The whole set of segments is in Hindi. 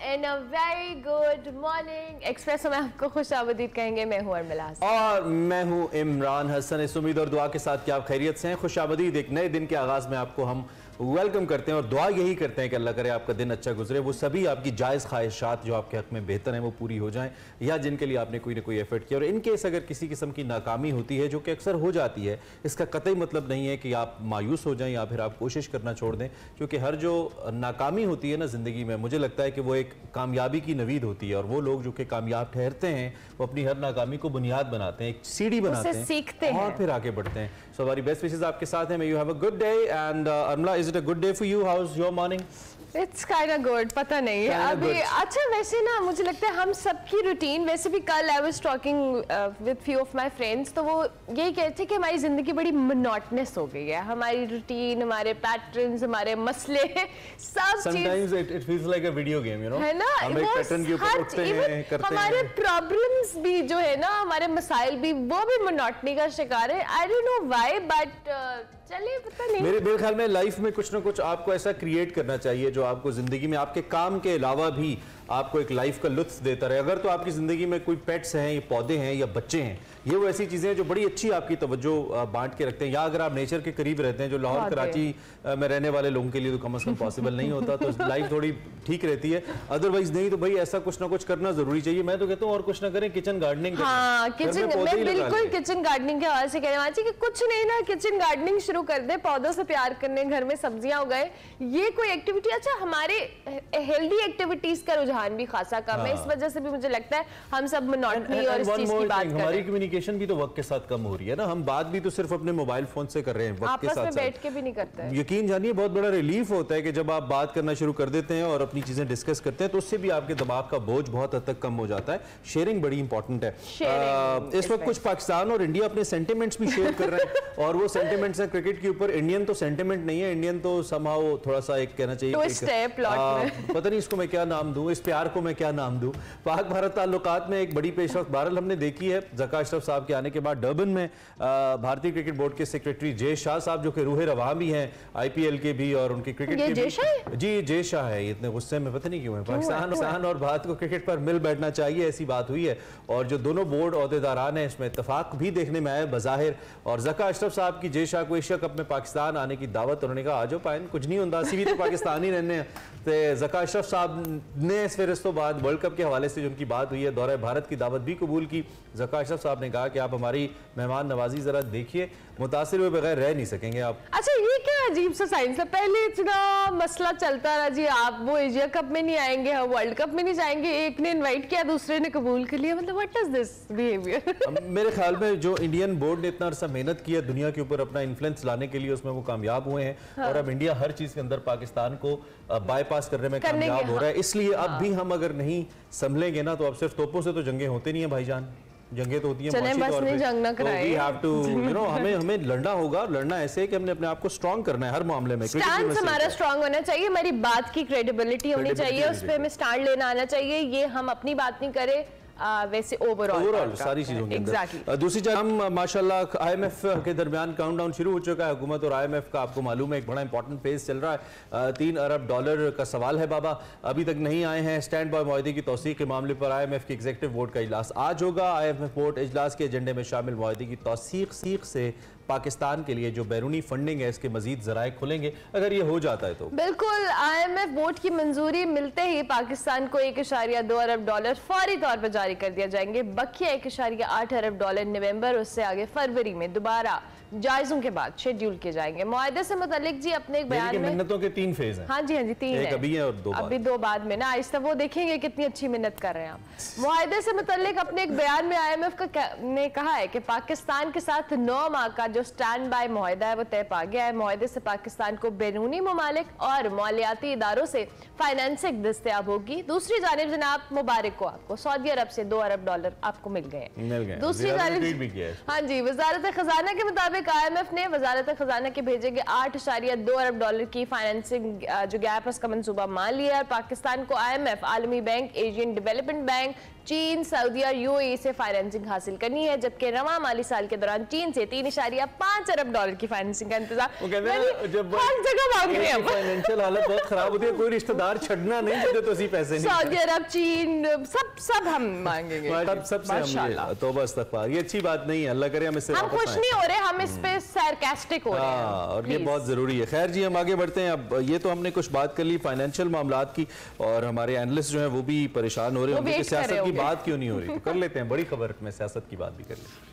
And a very good morning. Espresso में आपको खुशामदीद कहेंगे। मैं हूं अर्मिला हसन और मैं हूं इमरान हसन। इस उम्मीद और दुआ के साथ कि आप खैरियत से हैं। खुशामदीद एक नए दिन के आगाज में आपको हम वेलकम करते हैं और दुआ यही करते हैं कि अल्लाह करे आपका दिन अच्छा गुजरे। वो सभी आपकी जायज़ ख्वाहिशात जो आपके हक में बेहतर हैं वो पूरी हो जाएं, या जिनके लिए आपने कोई ना कोई एफर्ट किया। और इन केस अगर किसी किस्म की नाकामी होती है, जो कि अक्सर हो जाती है, इसका कतई मतलब नहीं है कि आप मायूस हो जाएं या फिर आप कोशिश करना छोड़ दें, क्योंकि हर जो नाकामी होती है ना ज़िंदगी में, मुझे लगता है कि वो एक कामयाबी की नवीद होती है। और वो लोग जो कि कामयाब ठहरते हैं वो अपनी हर नाकामी को बुनियाद बनाते हैं, एक सीढ़ी बनाते हैं, सीखते हैं और फिर आगे बढ़ते हैं। सो हमारी बेस्ट विशेस आपके साथ हैं। May you have a good day and Armila, is it a good day for you? How's your morning? It's kind of good, पता नहीं है अभी। अच्छा वैसे ना मुझे लगता है हम सबकी रूटीन, वैसे भी कल I was talking with few of my friends, तो वो यही कहते थे कि हमारी जिंदगी बड़ी मोनोटनस हो गई है। हमारी रूटीन, हमारे पैटर्न्स, हमारे मसले सब Sometimes it feels like a video game, you know? है ना, हम एक पैटर्न के ऊपर उठते हैं, करते हैं। हमारे प्रॉब्लम्स भी जो है ना, हमारे मसाइल भी, वो भी मोनोटनी का शिकार है। I don't know why, but चलिए पता नहीं। मेरे ख्याल में लाइफ में कुछ ना कुछ आपको ऐसा क्रिएट करना चाहिए जो आपको जिंदगी में आपके काम के अलावा भी आपको एक लाइफ का लुत्फ देता रहे। अगर तो आपकी जिंदगी में कोई पेट्स हैं, या पौधे हैं, या बच्चे हैं, ये वो ऐसी चीजें हैं जो बड़ी अच्छी आपकी तवज्जो बांट के रखते हैं। या अगर आप नेचर के करीब रहते हैं, जो लाहौर कराची में रहने वाले लोगों के लिए तो कम से कम पॉसिबल नहीं होता, तो लाइफ थोड़ी ठीक रहती है। अदरवाइज नहीं तो भाई ऐसा कुछ ना कुछ करना जरूरी चाहिए। मैं तो कहता हूँ और कुछ ना करें, किचन गार्डनिंग। हाँ, किचन, मैं बिल्कुल किचन गार्डनिंग के हवाले से कहने वाली कि कुछ नहीं ना, किचन गार्डनिंग शुरू कर दे, पौधों से प्यार करने, घर में सब्जियां उगाए, ये कोई एक्टिविटी। अच्छा, हमारे हेल्दी एक्टिविटीज का रुझान भी खासा कम है, इस वजह से भी मुझे लगता है हम सब मोनोटनी और इस चीज की बात कर रहे हैं। हमारी कम्युनिकेशन भी तो वक्त के साथ कम हो रही है ना। हम बात भी तो सिर्फ अपने मोबाइल फोन से कर रहे हैं, वक्त के साथ आपस में बैठ के भी नहीं करते हैं। यकीन जानिए बहुत बड़ा रिलीफ होता है कि जब आप बात करना शुरू कर देते हैं और अपनी चीजें डिस्कस करते हैं, तो उससे भी आपके दिमाग का बोझ बहुत हद तक कम हो जाता है। शेयरिंग बड़ी इंपॉर्टेंट है। इस वक्त कुछ पाकिस्तान और इंडिया अपने सेंटिमेंट्स भी शेयर कर रहे हैं, और वो सेंटिमेंट्स है क्रिकेट के ऊपर। इंडियन तो सेंटिमेंट नहीं है, इंडियन तो समहाउ थोड़ा सा एक कहना चाहिए पता नहीं इसको मैं क्या नाम दूं, इस प्यार को मैं क्या नाम दूं। पाक भारत ताल्लुकात में एक बड़ी पेशरफ्त बहरहाल हमने देखी है। ज़का अशरफ साहब के आने के बाद डर्बन में भारतीय क्रिकेट बोर्ड के सेक्रेटरी जय शाह साहब, जो कि रूह रवां भी हैं आईपीएल के भी और उनकी क्रिकेट के भी। जी जय शाह है, इतने गुस्से में पता नहीं क्यों है। पाकिस्तान और भारत को क्रिकेट पर मिल बैठना चाहिए, ऐसी बात हुई है। और जो दोनों बोर्ड अहदेदारान हैं, इसमें इत्तेफाक भी देखने में आया बज़ाहिर। और ज़का अशरफ साहब की जय शाह को एशिया कप में पाकिस्तान आने की दावत, उन्होंने कहा आज पाए कुछ नहीं होता, असी भी तो पाकिस्तान ही रहने हैं। तो ज़का अशरफ साहब ने इस फिर तो बाद वर्ल्ड कप के हवाले से जो उनकी बात हुई है, दौरे भारत की दावत भी कबूल की। ज़का अशरफ साहब ने कहा कि आप हमारी मेहमान नवाजी जरा देखिए, मुतासिर हुए बगैर रह नहीं सकेंगे आप। अच्छा, ये क्या अजीब सा साइंस है। पहले इतना मसला चलता रहा जी, आप वो एशिया कप में नहीं आएंगे, हम वर्ल्ड कप में नहीं जाएंगे, एक ने इनवाइट किया, दूसरे ने कबूल कर लिया। मतलब व्हाट इज दिस बिहेवियर? मेरे ख्याल में जो इंडियन बोर्ड ने इतना अरसा मेहनत किया दुनिया के ऊपर अपना इन्फ्लुएंस लाने के लिए, उसमें वो कामयाब हुए हैं। हाँ। और अब इंडिया हर चीज के अंदर पाकिस्तान को बाईपास करने में कामयाब हो रहा है। इसलिए अब भी हम अगर नहीं संभलेंगे ना, तो अब सिर्फ तोपों से तो जंगें होती नहीं है भाईजान, जंगें तो होती हैं बस नहीं जंग ना कराए। We have to, you know, हमें लड़ना होगा। लड़ना ऐसे है कि हमने अपने आप को स्ट्रांग करना है हर मामले में। स्टैंड हमारा स्ट्रांग होना चाहिए, हमारी बात की क्रेडिबिलिटी होनी चाहिए, उस पे हमें स्टैंड लेना आना चाहिए। ये हम अपनी बात नहीं करें, वैसे ओवरऑल सारी चीजों के अंदर। दूसरी चीज, हम माशाल्लाह आईएमएफ के दरमियान काउंटडाउन शुरू हो चुका है। हुकूमत और आईएमएफ का आपको मालूम है एक बड़ा इंपॉर्टेंट फेज चल रहा है। $3 अरब का सवाल है बाबा, अभी तक नहीं आए हैं। स्टैंड बाय मुआहदे की तौसीक के मामले पर आईएमएफ के एग्जीक्यूटिव बोर्ड का इजलास आज होगा। आईएमएफ बोर्ड इजलास के एजेंडे में शामिल मुआहदे की तौसीक से पाकिस्तान के लिए जो बैरूनी फंडिंग है, इसके मजीद जराए खुलेंगे अगर ये हो जाता है तो। बिल्कुल, आईएमएफ बोर्ड की मंजूरी मिलते ही पाकिस्तान को $1.2 अरब फौरी तौर पर जारी कर दिया जाएंगे। बकिया $1.8 अरब नवंबर, उससे आगे फरवरी में दोबारा जायजों के बाद शेड्यूल किए जाएंगे। मुआहदे से मुतालिक जी अपने एक बयान में मिन्नतों के 3 फेज हैं। हाँ जी 3 है, अभी है और 2 अभी 2 बाद में ना, आहिस्ता वो देखेंगे कितनी अच्छी मेहनत कर रहे हैं आप। मुआहदे से मुतालिक अपने एक बयान में आईएमएफ ने कहा है कि पाकिस्तान के साथ 9 माह का जो स्टैंड बाय मुआहदा है वो तय पा गया है। मुआहदे से पाकिस्तान को बैरूनी ममालिक और मालियाती इदारों से फाइनेंसिंग दस्तयाब होगी। दूसरी जानिब जनाब मुबारक को आपको सऊदी अरब से $2 अरब आपको मिल गए। दूसरी जानिब हाँ जी, वजारत खजाना के मुताबिक आईएमएफ ने वजारत खजाना के भेजेंगे $8.2 अरब की फाइनेंसिंग जो गैप है उसका मंसूबा मान लिया है। पाकिस्तान को आईएमएफ, आलमी बैंक, एशियन डेवलपमेंट बैंक, चीन, सऊदी और यूएई से फाइनेंसिंग हासिल करनी है, जबकि रवां माली साल के दौरान चीन से $3.5 $5 अरब की फाइनेंसिंग का इंतजाम, जब हर जगह मांग रहे हैं। फाइनेंशियल हालत बहुत खराब होती है, कोई रिश्तेदार छड़ना नहीं देते तो पैसे नहीं, सऊदी अरब, चीन, सब हम मांगेंगे, सबसे तौबा इस्तग़फ़ार। ये अच्छी बात नहीं है, अल्लाह करे हम इससे हम खुश नहीं हो रहे, हम इस पे सार्कास्टिक हो रहे हैं, और ये बहुत जरूरी है। खैर जी, हम आगे बढ़ते हैं। अब ये तो हमने कुछ बात कर ली फाइनेंशियल मामलात की, और हमारे एनालिस्ट जो है वो भी परेशान हो रहे हैं कि सियासत की बात क्यों नहीं हो रही। तो कर लेते हैं बड़ी खबर में सियासत की बात भी कर लेते हैं।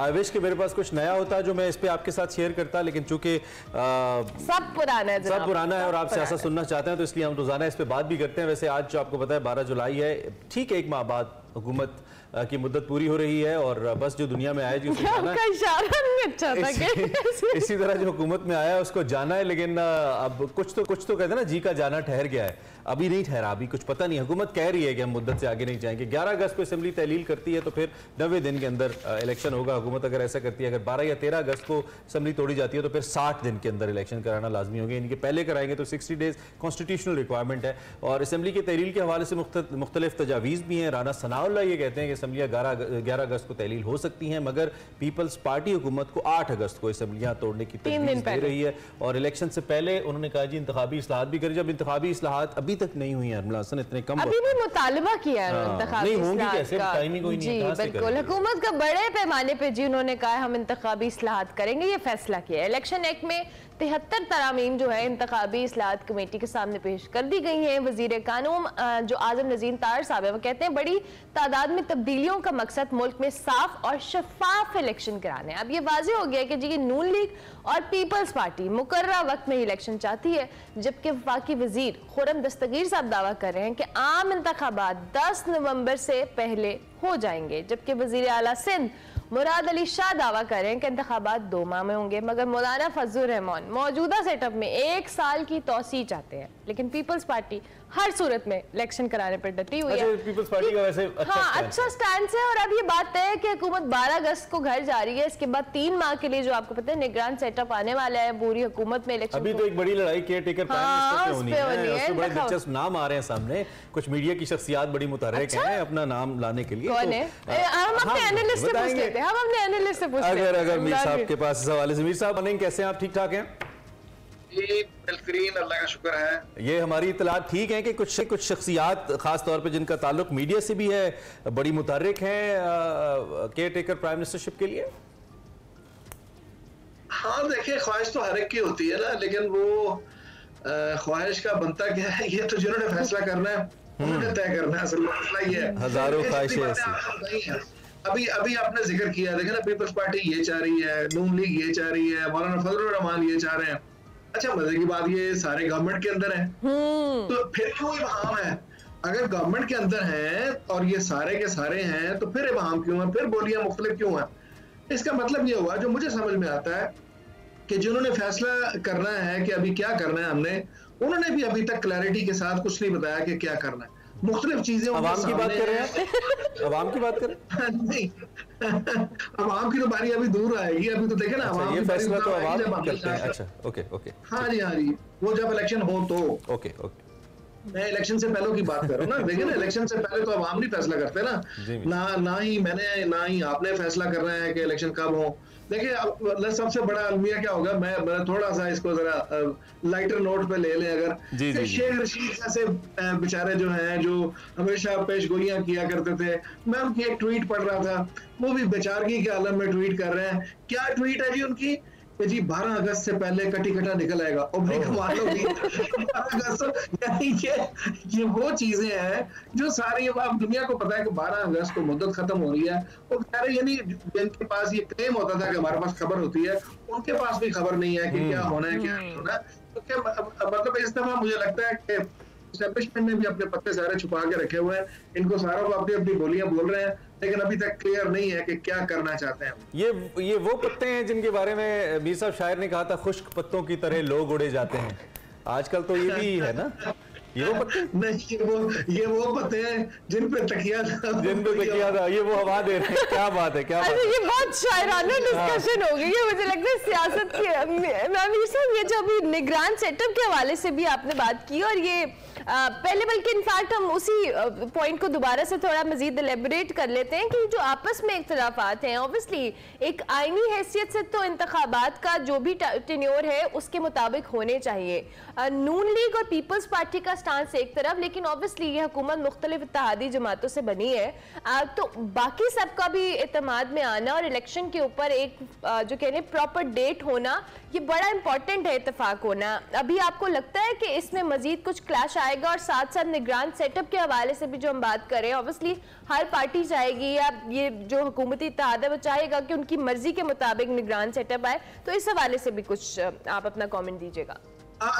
आई विश कि मेरे पास कुछ नया होता जो मैं इस पे आपके साथ शेयर करता, लेकिन चूंकि सब पुराना है, सब पुराना है और आप सियासत सुनना चाहते हैं तो इसलिए हम रोजाना इस पे बात भी करते हैं। वैसे आज जो आपको पता है 12 जुलाई है, ठीक 1 माह बाद हुकूमत की मुद्दत पूरी हो रही है, और बस जो दुनिया में आया जी उसको जाना है। इसी तरह जो हुकूमत में आया उसको जाना है, लेकिन अब कुछ तो कहते हैं ना, जी का जाना ठहर गया है, अभी नहीं ठहरा, अभी कुछ पता नहीं। हुकूमत कह रही है कि हम मुद्दत से आगे नहीं जाएंगे। 11 अगस्त को असेंबली तहलील करती है तो फिर 90 दिन के अंदर इलेक्शन होगा। हुकूमत अगर ऐसा करती है, अगर 12 या 13 अगस्त को असेंबली तोड़ी जाती है तो फिर 60 दिन के अंदर इलेक्शन कराना लाजमी होगा। इनके पहले कराएंगे तो 60 डेज कॉन्स्टिट्यूशनल रिक्वायरमेंट है। और असेंबली की तहलील के हवाले से मुख्तलिफ तजावीज़ भी हैं। राना सनाउल्लाह ये कहते हैं कि असम्बलियाँ 11 अगस्त को तहलील हो सकती हैं, मगर पीपल्स पार्टी हुकूमत को 8 अगस्त को असम्बलियाँ तोड़ने की तजवीज़ दे रही है। और इलेक्शन से पहले उन्होंने कहा जी इंतखाबी इस्लाहात भी करें। जब इंतखाबी इस्लाहात अभी तक नहीं हुई है, इतने कम अभी भी मुतालबा किया है इंतखाबी इस्लाहात का। जी बिल्कुल, हुकूमत का बड़े पैमाने पे जी उन्होंने कहा हम इंतखाबी इस्लाहात करेंगे, ये फैसला किया। इलेक्शन एक्ट में 73 तरामीम जो है इंतखाबी इस्लाहात कमेटी के सामने पेश कर दी गई हैं। वजीर कानून जो आजम नज़ीर तार साहब है वो कहते हैं बड़ी तादाद में तब्दीलियों का मकसद मुल्क में साफ और शफाफ इलेक्शन कराने। अब ये वाज़ेह हो गया कि जी नून लीग और पीपल्स पार्टी मुकर्रर वक्त में इलेक्शन चाहती है, जबकि वफाकी वजीर खुर्रम दस्तगीर साहब दावा कर रहे हैं कि आम इंतखाबात 10 नवंबर से पहले हो जाएंगे, जबकि वजीर आला सिंध मुराद अली शाह दावा कर रहे हैं कि इंतखाबात 2 माह में होंगे। मगर मौलाना फजलुर रहमान मौजूदा सेटअप में 1 साल की तौसीह चाहते हैं, लेकिन पीपल्स पार्टी हर सूरत में इलेक्शन कराने पर डटी हुई है। पीपल्स पार्टी का वैसे अच्छा स्टैंड है। और अब ये बात तय है कि हुकूमत 12 अगस्त को घर जा रही है। इसके बाद 3 माह के लिए जो आपको पता है निगरान सेटअप आने वाला है पूरी हुकूमत में इलेक्शन। अभी तो एक बड़ी लड़ाई केयर टेकर प्राइम मिनिस्टर पे होनी है। बड़े दिलचस्प नाम आ रहे हैं सामने, कुछ मीडिया की शख्सियात बड़ी मुतहर्रिक हैं अपना नाम लाने के लिए। कौन है? हम अपने एनालिस्ट से पूछ लेते हैं, हम अपने एनालिस्ट से पूछ लेते हैं। अगर मीर साहब के पास इस हवाले से। मीर साहब कैसे हैं आप? ठीक ठाक हैं? बेहतरीन, अल्लाह का शुक्र है। ये हमारी इतलात ठीक है कि कुछ शख्सियात खास तौर पे जिनका ताल्लुक मीडिया से भी है बड़ी मुतहर्रिक हैं केयर टेकर प्राइम मिनिस्टरशिप के लिए। हाँ देखिए, ख्वाहिश तो हर एक की होती है ना, लेकिन वो ख्वाहिश का बनता क्या है, ये तो जिन्होंने फैसला करना है उन्होंने तय करना है। असल मसला ये है, हजारों ख्वाहिशें ऐसी। अभी आपने जिक्र किया, देखे ना, पीपल्स पार्टी ये चाह रही है, नून लीग ये चाह रही है, मौलाना फजलुर रहमान ये चाह रहे हैं। अच्छा, मजे की बात ये सारे गवर्नमेंट के अंदर है, तो फिर क्यों इबाहम है? अगर गवर्नमेंट के अंदर है और ये सारे के सारे हैं तो फिर इबाहम क्यों है, फिर बोलियां मुख्तलिफ क्यों है? इसका मतलब ये हुआ, जो मुझे समझ में आता है कि जिन्होंने फैसला करना है कि अभी क्या करना है, उन्होंने भी अभी तक क्लैरिटी के साथ कुछ नहीं बताया कि क्या करना है। मुख्तलिफ चीजें अवाम की बात कर रहे हैं, अवाम की बात कर रहे हैं। नहीं, अवाम की तो बारी अभी दूर आएगी। अभी तो देखे ना, अच्छा, ये फैसला तो अवाम करते हैं। अच्छा, ओके ओके, हाँ जी, वो जब इलेक्शन हो तो ओके ओके। मैं इलेक्शन से पहले की बात कर रहा हूँ ना। देखिए ना, इलेक्शन से पहले तो अवाम नहीं फैसला करते ना, ना ही आपने फैसला करना है कि इलेक्शन कब हो। देखिए, अब सबसे बड़ा अलमिया क्या होगा, मैं थोड़ा सा इसको जरा लाइटर नोट पे ले लें। अगर शेख रशीद जैसे बेचारे जो हैं, जो हमेशा पेशगोइयां किया करते थे, मैं उनकी एक ट्वीट पढ़ रहा था, वो भी बेचारगी के आलम में ट्वीट कर रहे हैं। क्या ट्वीट है जी उनकी कि जी 12 अगस्त से पहले कटी कटा निकल आएगा। और भाई कमाल होगी, 12 अगस्त, यानी ये वो चीजें हैं जो सारी, अब आप दुनिया को पता है कि 12 अगस्त को मुद्दत खत्म हो रही है। वो बेचारे, यानी जिनके पास ये क्लेम होता था कि हमारे पास खबर होती है, उनके पास भी खबर नहीं है कि क्या होना है, क्या नहीं होना। तो क्या मतलब, इस दफा मुझे लगता है कि एस्टेब्लिशमेंट ने भी अपने पत्ते सारे छुपा के रखे हुए हैं। इनको सारों को अपनी अपनी बोलियां बोल रहे हैं, लेकिन अभी तक क्लियर नहीं है कि क्या करना चाहते हैं। ये वो पत्ते हैं जिनके बारे में मीर साहब शायर ने कहा था, खुश्क पत्तों की तरह लोग उड़े जाते हैं। आजकल तो ये भी है ना। ये वो पत्ते नहीं, ये वो पत्ते हैं जिन पे तकिया था, ये वो हवा दे रहे हैं। क्या बात है, क्या बात है। ये बहुत शायराना डिस्कशन हो गई है, मुझे लगता है सियासत की। मैम ये जो अभी निगरान सेटअप के हवाले से भी आपने बात की, और ये पहले बल्कि इनफैक्ट हम उसी पॉइंट को दोबारा से थोड़ा मजीद एलेबोरेट कर लेते हैं कि जो आपस में इख्तिलाफात हैं, ऑब्वियसली एक आईनी हैसियत से तो इंतखाबात का जो भी टेन्योर है उसके मुताबिक होने चाहिए। नून लीग और पीपल्स पार्टी का स्टांस एक तरफ, लेकिन ऑब्वियसली ये हुकूमत मुख्तलिफ इत्तेहादी जमातों से बनी है, तो बाकी सबका भी एतमाद में आना और इलेक्शन के ऊपर एक जो कहने प्रॉपर डेट होना, ये बड़ा इंपॉर्टेंट है इत्तेफाक होना। अभी आपको लगता है कि इसमें मजीद कुछ क्लैश आएगा? और साथ साथ निगरान सेटअप के हवाले से भी जो हम बात करें, ऑब्वियसली हर पार्टी चाहेगी या ये जो हुकूमती इत्तेहाद है वो चाहेगा कि उनकी मर्जी के मुताबिक निगरान सेटअप आए, तो इस हवाले से भी कुछ आप अपना कमेंट दीजिएगा।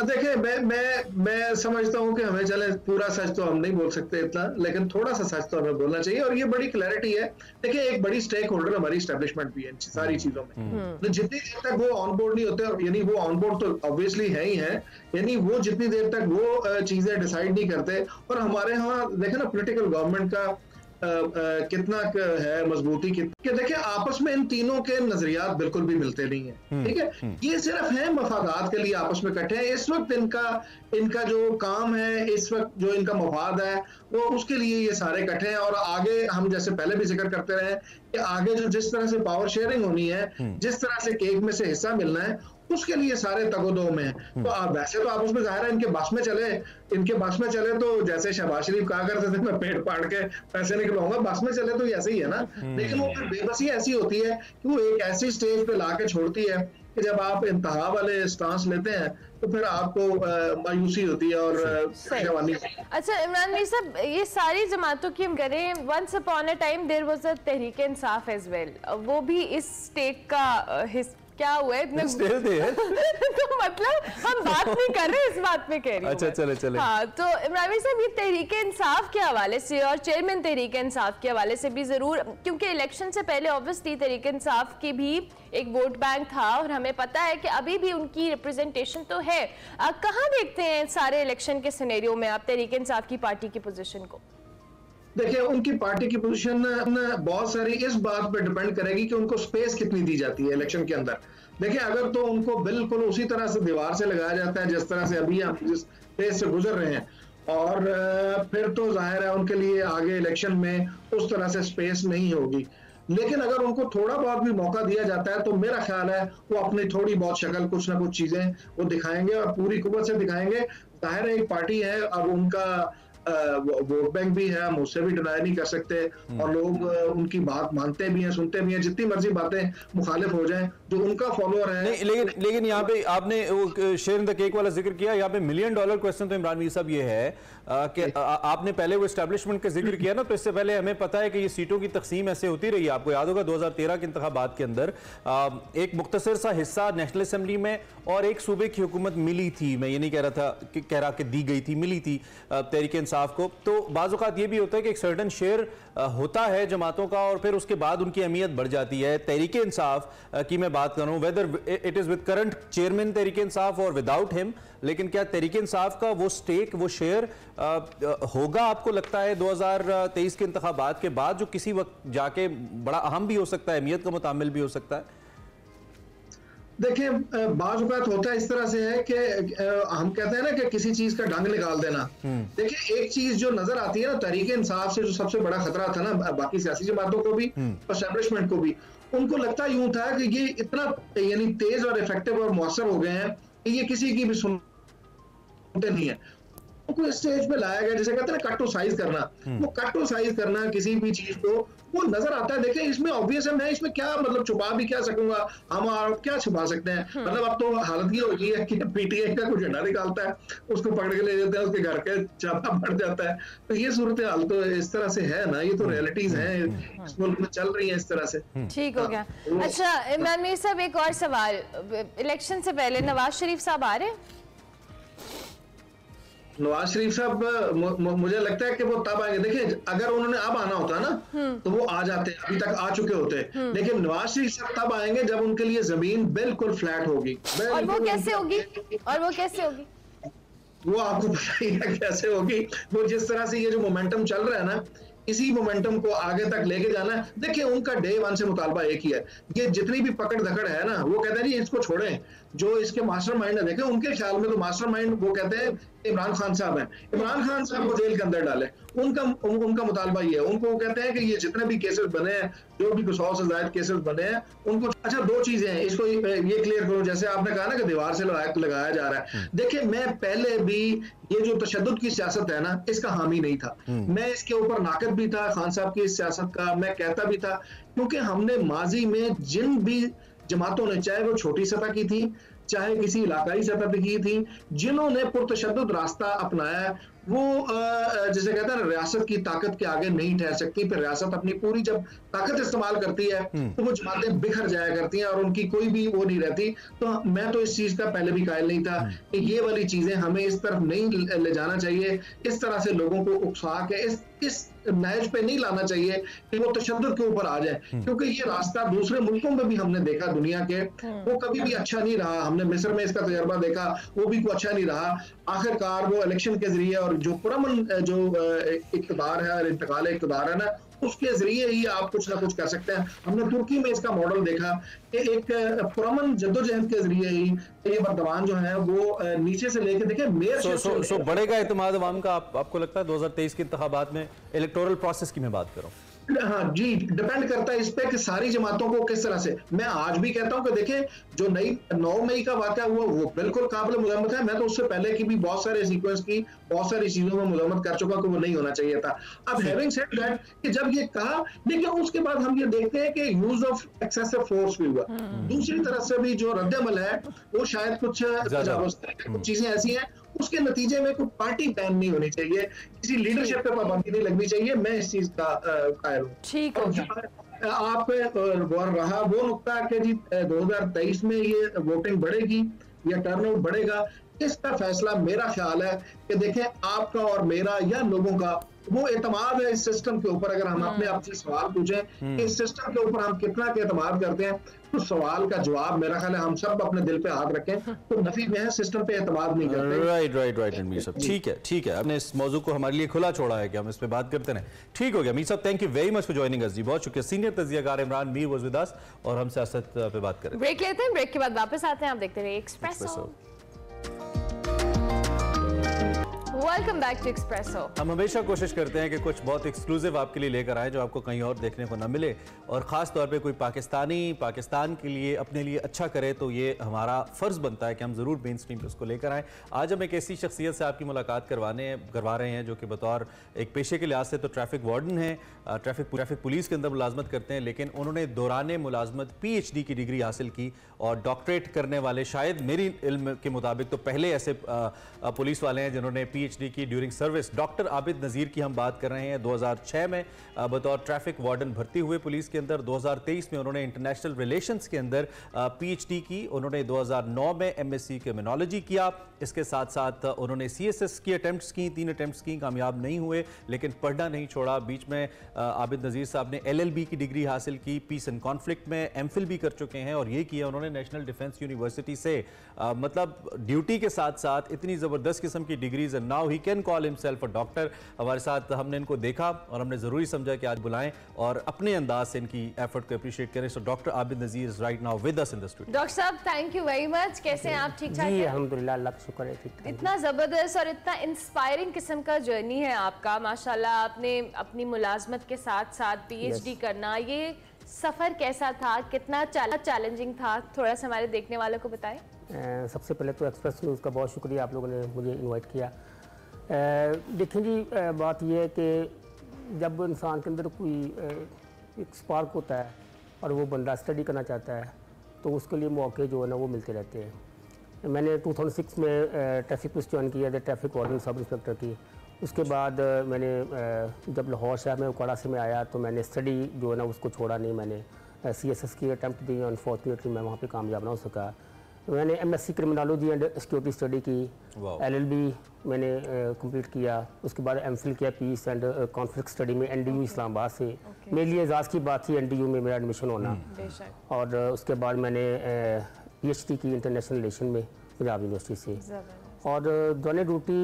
देखिए, मैं समझता हूँ कि हमें चले पूरा सच तो हम नहीं बोल सकते इतना, लेकिन थोड़ा सा सच तो हमें बोलना चाहिए, और ये बड़ी क्लैरिटी है। देखिए, एक बड़ी स्टेक होल्डर हमारी एस्टेब्लिशमेंट भी है सारी चीजों में। तो जितनी देर तक वो ऑन बोर्ड नहीं होते, यानी वो ऑन बोर्ड तो ऑब्वियसली है ही है, यानी वो जितनी देर तक वो चीजें डिसाइड नहीं करते, और हमारे यहाँ देखे ना पॉलिटिकल गवर्नमेंट का कितना है मजबूती कि देखिए आपस में इन तीनों के नजरियात बिल्कुल भी मिलते नहीं है। ठीक है, ये सिर्फ है मफादात के लिए आपस में इकट्ठे हैं। इस वक्त इनका जो काम है, इस वक्त जो इनका मफाद है, वो उसके लिए ये सारे इकट्ठे हैं। और आगे हम जैसे पहले भी जिक्र करते रहे कि आगे जो जिस तरह से पावर शेयरिंग होनी है, जिस तरह से केक में से हिस्सा मिलना है, उसके लिए सारे तगोदो में है। तो वैसे तो आप उसमें जाहिर है इनके बस में चले तो जैसे शहबाज शरीफ कहा करते थे, मैं पेट फाड़ के पैसे निकलवाऊंगा, बस में चले तो ऐसे ही है ना। लेकिन वो फिर बेबसी ऐसी होती है कि वो एक ऐसी स्टेज पे लाके छोड़ती है कि जब आप इंतहा वाले स्टांस लेते हैं तो फिर आपको मायूसी होती है और जवानी। अच्छा इमरान भाई साहब, ये सारी जमातों की हम करें, once upon a time there was a Tehreek Insaf as well, वो भी इस स्टेक का क्या हुआ है इतने तो मतलब हम बात नहीं कर रहे, इस बात में कह रही हूं। अच्छा चले। हाँ, तो इमरान भाई साहब, ये तहरीक इंसाफ के हवाले से और चेयरमैन तहरीक इंसाफ के हवाले से भी जरूर, क्योंकि इलेक्शन से पहले ऑब्वियसली तहरीक इंसाफ की भी एक वोट बैंक था और हमें पता है कि अभी भी उनकी रिप्रेजेंटेशन तो है। कहाँ देखते हैं सारे इलेक्शन के सिनेरियो में आप तहरीक इंसाफ की पार्टी की पोजीशन को? देखिए, उनकी पार्टी की पोजीशन बहुत सारी इस बात पे डिपेंड करेगी कि उनको स्पेस कितनी दी जाती है इलेक्शन के अंदर। देखिए, अगर तो उनको बिल्कुल उसी तरह से दीवार से लगाया जाता है जिस तरह से अभी हम जिस फेज से गुजर रहे हैं, और फिर तो जाहिर है उनके लिए आगे इलेक्शन में उस तरह से स्पेस नहीं होगी। लेकिन अगर उनको थोड़ा बहुत भी मौका दिया जाता है तो मेरा ख्याल है वो अपनी थोड़ी बहुत शक्ल, कुछ ना कुछ चीजें वो दिखाएंगे और पूरी कुव्वत से दिखाएंगे। जाहिर है एक पार्टी है, अब उनका वोट बैंक भी है, हम उससे भी डिनाई नहीं कर सकते, और लोग उनकी बात मानते भी हैं, सुनते भी हैं, जितनी मर्जी बातें मुखालिफ हो जाएं, जो उनका फॉलोअर है। नहीं, लेकिन यहाँ पे आपने वो शेयर इन द केक वाला जिक्र किया, यहाँ पे $1 मिलियन क्वेश्चन तो इमरान मीर साहब ये है कि आपने पहले वो एस्टैब्लिशमेंट का जिक्र किया ना, तो इससे पहले हमें पता है कि ये सीटों की तकसीम ऐसे होती रही है। आपको याद होगा 2013 के इंतखाबात के अंदर एक मुख्तसर सा हिस्सा नेशनल असेंबली में और एक सूबे की हुकूमत मिली थी। मैं ये नहीं कह रहा कि दी गई थी, मिली थी तहरीक इंसाफ को। तो बाज़ औक़ात ये भी होता है कि एक सर्टन शेयर होता है जमातों का और फिर उसके बाद उनकी अहमियत बढ़ जाती है। तहरीक इंसाफ की मैं बात कर रहा हूँ, whether it is with current chairman Tehreek Insaf और विदाउट हिम, लेकिन क्या तहरीक इंसाफ का वो स्टेक, वो शेयर होगा आपको लगता है 2023 के इंतखाबात के बाद, जो किसी वक्त जाके बड़ा अहम भी हो सकता है, अहमियत का मुतामिल भी हो सकता है? देखिए, बाज़ औक़ात होता है इस तरह से है कि हम कहते हैं ना कि किसी चीज का ढंग निकाल देना। देखिए, एक चीज जो नजर आती है ना, तहरीक इंसाफ से जो सबसे बड़ा खतरा था ना, बाकी सियासी जमातों को भी, एस्टैब्लिशमेंट को भी, उनको लगता यूं था कि ये इतना यानी तेज और इफेक्टिव और मौसर हो गए हैं कि ये किसी की भी सुनते नहीं है। उनको इस स्टेज पे लाया गया, जैसे कहते हैं ना कट्टोसाइज करना, वो कट्टोसाइज करना किसी भी चीज को, वो नजर आता है। देखिए, इसमें ऑब्वियस है, मैं इसमें क्या मतलब छुपा भी क्या सकूंगा, हम आप क्या छुपा सकते हैं। मतलब अब तो हालत ये हो गई है कि पीटीआई का कुछ झंडा निकालता है, उसको पकड़ के ले जाते हैं, उसके घर के चापा बढ़ जाता है। तो ये सूरत हाल तो इस तरह से है ना, ये तो रियलिटीज हैं इस मुल्क में चल रही है इस तरह से। ठीक हो गया। अच्छा इमरान मीर साहब, एक और सवाल, इलेक्शन से पहले नवाज शरीफ साहब आ रहे हैं? नवाज शरीफ साहब मुझे लगता है कि वो तब आएंगे। देखिए, अगर उन्होंने अब आना होता ना तो वो आ जाते, अभी तक आ चुके होते। लेकिन नवाज शरीफ साहब तब आएंगे जब उनके लिए जमीन बिल्कुल फ्लैट होगी। और वो कैसे होगी? वो आपको पता ही है कैसे होगी। वो जिस तरह से ये जो मोमेंटम चल रहा है ना, इसी मोमेंटम को आगे तक लेके जाना है। देखिए उनका डे वन से मुतालबा एक ही है, ये जितनी भी पकड़ धकड़ है ना, वो कहते हैं जी इसको छोड़ें, जो इसके मास्टरमाइंड है। देखें उनके ख्याल में तो मास्टरमाइंड वो कहते हैं इमरान खान साहब हैं, इमरान खान साहब को जेल के अंदर डालें, उनका मुतालबा ये है। उनको वो कहते हैं कि ये जितने भी केसेस बने हैं, जो भी 100 से ज्यादा केसेस बने हैं, उनको अच्छा दो चीजें हैं, इसको ये क्लियर करो। जैसे आपने कहा ना कि दीवार से लगाया जा रहा है, देखिए मैं पहले भी ये जो तशद्दुद की सियासत है ना, इसका हामी नहीं था, मैं इसके ऊपर नाकद भी था खान साहब की इस सियासत का, मैं कहता भी था, क्योंकि हमने माजी में जिन भी जमातों ने, चाहे वो छोटी सतह की थी, चाहे किसी इलाकाई सतह पे की थी, जिन्होंने पुरतशद्दुद रास्ता अपनाया, वो जिसे कहते हैं रियासत की ताकत के आगे नहीं ठहर सकती। फिर रियासत अपनी पूरी जब ताकत इस्तेमाल करती है तो वो जमातें बिखर जाया करती हैं और उनकी कोई भी वो नहीं रहती। तो मैं तो इस चीज का पहले भी कायल नहीं था कि ये वाली चीजें हमें इस तरफ नहीं ले जाना चाहिए, इस तरह से लोगों को उकसा के इस नहज पे नहीं लाना चाहिए कि वो तशद्दुद के ऊपर आ जाए, क्योंकि ये रास्ता दूसरे मुल्कों में भी हमने देखा दुनिया के, वो कभी भी अच्छा नहीं रहा। हमने मिस्र में इसका तजर्बा देखा, वो भी कोई अच्छा नहीं रहा। आखिरकार वो इलेक्शन के जरिए और जो पुरअमन जो इक़्तिदार है और इंतकाल इक़्तिदार है ना, उसके जरिए ही आप कुछ ना कुछ कर सकते हैं। हमने तुर्की में इसका मॉडल देखा कि एक पुरअमन जद्दोजहद के जरिए ही ये बर्दवान जो है वो नीचे से लेके देखे मेयर बढ़ेगा एतमाद अवाम का। आपको लगता है 2023 के इंतखाबात में इलेक्टोरल प्रोसेस की मैं बात करूं? हाँ जी, डिपेंड करता है इस पे कि सारी जमातों को किस तरह से। मैं आज भी कहता हूं कि देखें जो 9 मई का वाक़या हुआ वो बिल्कुल काबिल मुज़म्मत है। मैं तो उससे पहले की भी बहुत सारे सीक्वेंस की बहुत सारी चीजों में मुज़म्मत कर चुका कि वो नहीं होना चाहिए था। अब हैविंग सेड दैट कि जब ये कहा, लेकिन उसके बाद हम ये देखते हैं कि यूज ऑफ एक्सेसिव फोर्स भी हुआ। दूसरी तरफ से भी जो रद्द-ए-अमल है वो शायद कुछ चीजें ऐसी हैं, उसके नतीजे में कोई पार्टी बैन नहीं होनी चाहिए, किसी लीडरशिप पे पाबंदी नहीं लगनी चाहिए। मैं इस चीज का कायल हूँ। ठीक है, आप रहा वो नुकता कि जी 2023 में ये वोटिंग बढ़ेगी या टर्नआउट बढ़ेगा, इसका फैसला मेरा ख्याल है कि देखें आपका और मेरा या लोगों का वो एतमाद है इस सिस्टम के ऊपर। अगर हम अपने आप से सवाल पूछें कि इस सिस्टम के ऊपर हम कितना के एतमाद करते हैं, तो सवाल का जवाब मेरा ख्याल है हम सब अपने दिल पे हाथ रखें तो नफी में है, सिस्टम पे एतमाद नहीं करते। राइट मीर साहब, ठीक है, आपने इस मौजू को हमारे लिए खुला छोड़ा है कि हम इस पे बात करते रहें। ठीक हो गया मीर साहब, thank you very much for joining us जी, बहुत शुक्रिया। सीनियर तज्जियाकार Imran Mir was with us और हम सियासत पे बात करें। ब्रेक लेते हैं, ब्रेक के बाद वापस आते हैं। आप देखते रहिए Expresso. Welcome back to Expresso. हम हमेशा कोशिश करते हैं कि कुछ बहुत एक्सक्लूसिव आपके लिए लेकर आएं जो आपको कहीं और देखने को ना मिले, और ख़ास तौर पे कोई पाकिस्तानी पाकिस्तान के लिए अपने लिए अच्छा करे तो ये हमारा फ़र्ज़ बनता है कि हम ज़रूर मेन स्ट्रीम पे उसको लेकर आएँ। आज हम एक ऐसी शख्सियत से आपकी मुलाकात करवा रहे हैं जो कि बतौर एक पेशे के लिहाज से तो ट्रैफिक वार्डन है, ट्रैफिक पुलिस के अंदर मुलाजमत करते हैं, लेकिन उन्होंने दौरान मुलाजमत PhD की डिग्री हासिल की और डॉक्टरेट करने वाले शायद मेरी इल्म के मुताबिक तो पहले ऐसे पुलिस वाले हैं जिन्होंने PhD की ड्यूरिंग सर्विस। डॉक्टर आबिद नज़ीर की हम बात कर रहे हैं। 2006 में बतौर ट्रैफिक वार्डन भर्ती हुए पुलिस के अंदर। 2023 में उन्होंने इंटरनेशनल रिलेशंस के अंदर PhD की। उन्होंने 2009 में MSc क्रिमिनोलॉजी किया। इसके साथ साथ उन्होंने CSS की अटेम्प्ट्स की, 3 अटेम्प्ट्स की, कामयाब नहीं हुए, लेकिन पढ़ना नहीं छोड़ा। बीच में आबिद नज़ीर साहब ने LLB की डिग्री हासिल की, पीस एंड कॉन्फ्लिक्ट में MPhil भी कर चुके हैं, और ये किया उन्होंने नेशनल डिफेंस यूनिवर्सिटी से। मतलब ड्यूटी के साथ साथ इतनी ज़बरदस्त किस्म की degrees, and now he can call himself a doctor. हमारे साथ हमने इनको देखा और हमने ज़रूरी समझा कि आज बुलाएं और अपने अंदाज से इनकी एफर्ट को अप्रिशिएट करें। So doctor Abid Nazir is right now with us in the studio. Doctor साहब, थैंक यू वेरी मच। कैसे हैं आप? ठीक ठाक हैं? अल्हम्दुलिल्लाह, अल्लाह का शुक्र है, ठीक ठाक। इतना ज़बरदस्त और इतना इंस्पायरिंग किस्म का जर्नी है आपका, माशाल्लाह। आपने अपनी मुलाजमत के साथ साथ PhD करना, ये सफ़र कैसा था, कितना चैलेंजिंग था, थोड़ा सा हमारे देखने वालों को बताएं। सबसे पहले तो एक्सप्रेस न्यूज़ का बहुत शुक्रिया, आप लोगों ने मुझे इन्वाइट किया। देखें जी, बात यह है कि जब इंसान के अंदर कोई एक स्पार्क होता है और वो बंदा स्टडी करना चाहता है तो उसके लिए मौके जो है ना वो मिलते रहते हैं। मैंने 2006 में ट्रैफिक पुलिस ज्वाइन किया था, ट्रैफिक वार्डन सब इंस्पेक्टर की। उसके बाद मैंने जब लाहौर शहर में उकाड़ा से मैं आया तो मैंने स्टडी जो है ना उसको छोड़ा नहीं। मैंने CSS की अटैम्प्ट दी, अनफॉर्चुनेटली मैं वहाँ पे कामयाब ना हो सका। मैंने MSc criminology and security study की, LLB मैंने कंप्लीट किया। उसके बाद MPhil किया पीस एंड कॉन्फ्लिक्ट स्टडी में NDU इस्लामाबाद से। मेरे लिए एजाज़ की बात थी NDU में मेरा एडमिशन होना। और उसके बाद मैंने PhD की इंटरनेशनल रिलेशन में पंजाब यूनिवर्सिटी से। और दौरान ड्यूटी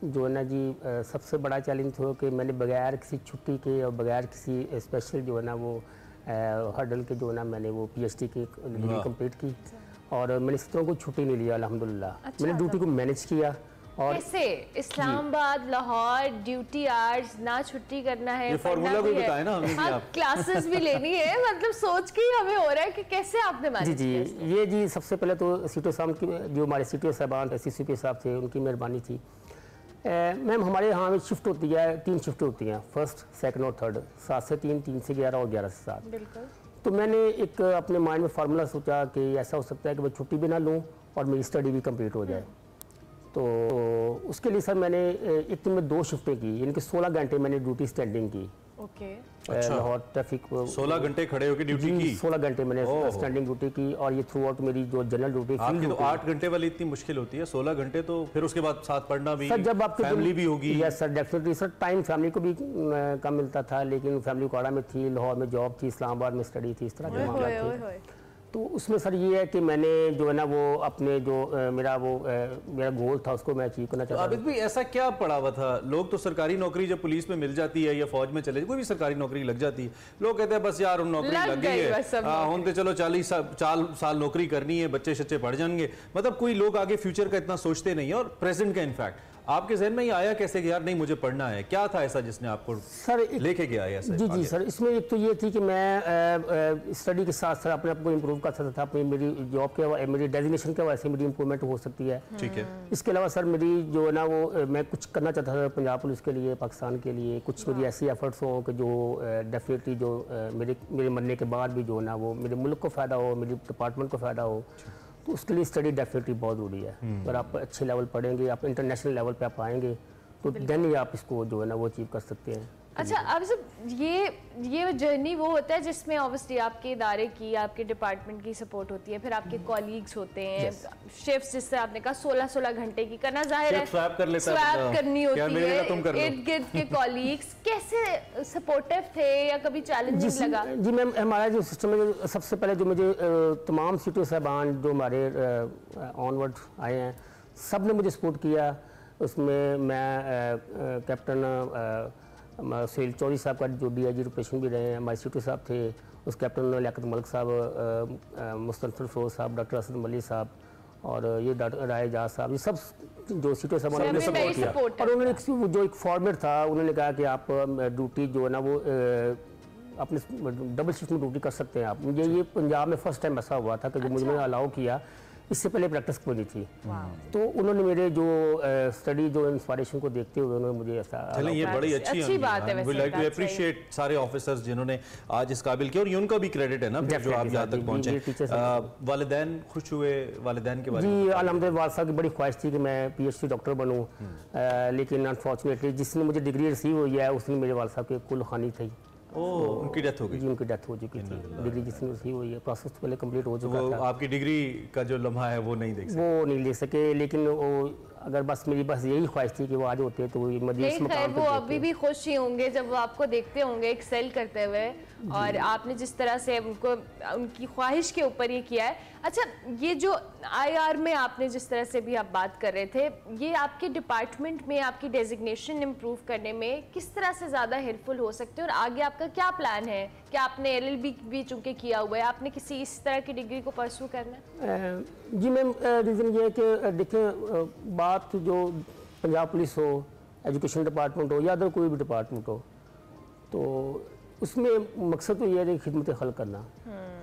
जो है ना जी सबसे बड़ा चैलेंज हो कि मैंने बगैर किसी छुट्टी के और बगैर किसी स्पेशल जो है ना वो हर्डल के जो है ना मैंने वो PhD की डिग्री कंप्लीट की और मैंने इस तरह को छुट्टी नहीं लिया अल्हम्दुलिल्लाह। मैंने ड्यूटी को मैनेज किया। और कैसे इस्लामाबाद लाहौर ड्यूटी आवर्स ना छुट्टी करना है, ये फॉर्मूला कोई बताए ना हमें भी आप। क्लासेस भी लेनी है, मतलब सोच के ही हमें हो रहा है कि कैसे आपने मैनेज किया। जी ये जी सबसे पहले तो सीटो साहब की जो हमारे सीटो साहबान CCP साहब थे उनकी मेहरबानी थी। मैम हमारे यहाँ में शिफ्ट होती है 3 शिफ्ट होती हैं, फर्स्ट सेकंड और थर्ड, 7 से 3, 3 से 11 और 11 से 7। बिल्कुल। तो मैंने एक अपने माइंड में फार्मूला सोचा कि ऐसा हो सकता है कि मैं छुट्टी भी ना लूँ और मेरी स्टडी भी कंप्लीट हो जाए। तो उसके लिए सर मैंने एक दिन में 2 शिफ्टें की, यानी कि 16 घंटे मैंने ड्यूटी स्टैंडिंग की। ओके। लाहौर ट्रैफिक 16 घंटे खड़े होकर ड्यूटी की। 16 घंटे मैंने स्टैंडिंग ड्यूटी की और ये थ्रू आउट मेरी जो जनरल ड्यूटी आपकी तो 8 घंटे वाली इतनी मुश्किल होती है, 16 घंटे तो फिर उसके बाद साथ पढ़ना भी, सर जब आपकी फैमिली भी होगी। Yes sir definitely sir, time family को भी कम मिलता था, लेकिन फैमिली कोड़ा में थी, लाहौर में जॉब थी, इस्लामाबाद में स्टडी थी, इस तरह के मामला थे। तो उसमें सर ये है कि मैंने जो है ना वो अपने जो मेरा गोल था उसको मैं अचीव करना चाहता था। आबिद भाई ऐसा क्या पड़ा हुआ था? लोग तो सरकारी नौकरी जब पुलिस में मिल जाती है या फौज में चले, कोई भी सरकारी नौकरी लग जाती है, लोग कहते हैं बस यार उन नौकरी लग गई है, होते चलो 40 साल नौकरी करनी है, बच्चे शच्चे पढ़ जाएंगे, मतलब कोई लोग आगे फ्यूचर का इतना सोचते नहीं है। और प्रेजेंट का इनफैक्ट आपके जहन में ये आया कैसे कि यार नहीं मुझे पढ़ना है? क्या था ऐसा जिसने आपको सर लेके गया ऐसा? जी सर, इसमें एक तो ये थी कि मैं स्टडी के साथ साथ अपने आप को इम्प्रूव कर सकता था, अपनी मेरी जॉब के मेरी डेजिग्नेशन के वजह से मेरी इंप्रूवमेंट हो सकती है। ठीक है। इसके अलावा सर मेरी जो है ना वो मैं कुछ करना चाहता था पंजाब पुलिस के लिए, पाकिस्तान के लिए, कुछ मेरी ऐसी एफर्ट्स हो कि जो डेफिनेटली जो मेरे मरने के बाद भी जो है ना वो मेरे मुल्क को फ़ायदा हो, मेरी डिपार्टमेंट को फ़ायदा हो। तो उसके लिए स्टडी डेफिनेटली बहुत ज़रूरी है। अगर आप अच्छे लेवल पढ़ेंगे, आप इंटरनेशनल लेवल पे आप आएंगे तो देन ही आप इसको जो है ना वो अचीव कर सकते हैं। अच्छा, अब सब ये जर्नी वो होता है जिसमें ऑब्वियसली आपके इदारे की, आपके डिपार्टमेंट की सपोर्ट होती है, फिर आपके कॉलीग्स होते हैं, शिफ्ट्स जिससे आपने कहा 16 घंटे की करना, जाहिर है स्वैप करनी होती है, इर्द गिर्द के कॉलीग्स कैसे सपोर्टिव थे या कभी चैलेंजिंग लगा? जी मैम, हमारा जो सिस्टम है, सबसे पहले जो मुझे तमाम सीटों साहबान जो हमारे ऑनवर्ड आए हैं सब ने मुझे सपोर्ट किया। उसमें मैं कैप्टन सुहेल चौधरी साहब का जो DIG ऑपरेशन भी रहे हैं, हमारे सीटू साहब थे, उस कैप्टन लियाकत मलिक साहब, मुस्तनफर फरोज साहब, डॉक्टर असद मलिक साहब और ये डॉक्टर राय जाज साहब, ये सब जो सीटों साहब उन्होंने सपोर्ट किया। और उन्होंने जो एक फॉर्मेट था, उन्होंने कहा कि आप ड्यूटी जो है ना वो अपने डबल शिफ्ट में ड्यूटी कर सकते हैं आप। मुझे ये पंजाब में फर्स्ट टाइम ऐसा हुआ था कि जो मुझे अलाउ किया, इससे पहले प्रैक्टिस कोई थी। तो उन्होंने मेरे जो स्टडी जो इंस्पिरेशन को देखते हुए उन्होंने मुझे ऐसा, चलिए ये बड़ी अच्छी बात है। वी लाइक टू अप्रिशिएट सारे ऑफिसर्स जिन्होंने आज इस काबिल किया, और ये उनका भी क्रेडिट है ना जो आप यहाँ तक पहुंचे। वालिदैन खुश हुए? वालिदैन के बारे में जी अल्हम्दुलिल्लाह, वालिद साहब की बड़ी ख्वाहिश थी कि मैं PhD डॉक्टर बनूं, लेकिन अनफॉर्चुनेटली जिसने मुझे डिग्री रिसीव हुई है उसने मेरे वालिद साहब की कुल हानि थी। उनकी डेथ हो गई? जी उनकी डेथ हो चुकी थी। डिग्री जिसने रिसीव हुई है, प्रोसेस पहले कंप्लीट हो चुका था। आपकी डिग्री का जो लम्हा है वो नहीं देख सके, लेकिन वो अगर बस मेरी यही ख्वाहिश थी कि वो आज होते तो वो अभी भी खुश ही होंगे जब वो आपको देखते होंगे एक्सेल करते हुए, और आपने जिस तरह से उनको उनकी ख्वाहिश के ऊपर ये किया है। अच्छा, ये जो IR में आपने जिस तरह से भी आप बात कर रहे थे, ये आपके डिपार्टमेंट में आपकी डेजिग्नेशन इम्प्रूव करने में किस तरह से ज़्यादा हेल्पफुल हो सकते हैं, और आगे आपका क्या प्लान है? क्या आपने LLB भी चूँकि किया हुआ है, आपने किसी इस तरह की डिग्री को परस्यू करना है? जी मैम, रीज़न ये है कि देखें, बात जो पंजाब पुलिस हो, एजुकेशन डिपार्टमेंट हो या अदर कोई भी डिपार्टमेंट हो, तो उसमें मकसद तो ये है कि खिदमत खल्क करना।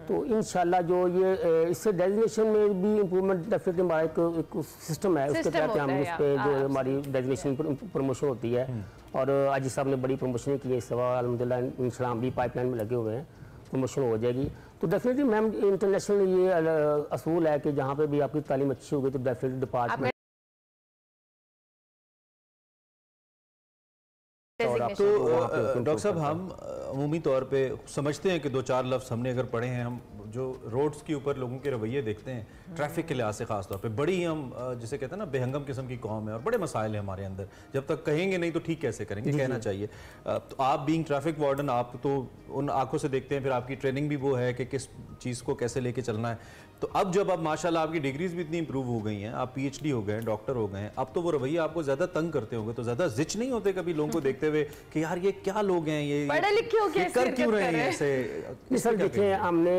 तो इंशाल्लाह जो ये इससे डेजिग्नेशन में भी इम्प्रूवमेंट डेफिनेटली हमारा एक सिस्टम है, उसके तहत हम उस पर जो हमारी डेजिग्नेशन प्रमोशन होती है, और आजी साहब ने बड़ी प्रमोशन की है इस सवाल अल्हम्दुलिल्लाह, इंशाल्लाह भी पाइपलाइन में लगे हुए हैं, प्रमोशन हो जाएगी। तो डेफिनेटली मैम इंटरनेशनल ये असूल है कि जहाँ पे भी आपकी तालीम अच्छी होगी तो डेफिनेटली डिपार्टमेंट। तो डॉक्टर साहब, हम अमूमी तौर पे समझते हैं कि 2-4 लफ्ज़ हमने अगर पढ़े हैं, हम जो रोड्स के ऊपर लोगों के रवैये देखते हैं, ट्रैफिक के लिहाज से खास तौर पे बड़ी हम जिसे कहते हैं ना बेहंगम किस्म की कौम है, और बड़े मसाइल हैं हमारे अंदर। जब तक कहेंगे नहीं तो ठीक कैसे करेंगे, कहना चाहिए। तो आप बीइंग ट्रैफिक वार्डन, आप तो उन आंखों से देखते हैं, फिर आपकी ट्रेनिंग भी वो है कि किस चीज़ को कैसे लेके चलना है। तो अब जब आप माशाल्लाह आपकी डिग्रीज भी इतनी इंप्रूव हो गई हैं, आप पीएचडी हो गए हैं, डॉक्टर हो गए हैं, अब तो वो रवैया आपको ज्यादा तंग करते होंगे, तो ज्यादा जिच नहीं होते कभी लोगों को देखते हुए कि यार ये क्या लोग हैं, ये पढ़े लिखे हो, ये कर क्यों रहे हैं ऐसे? सर देखिए, हमने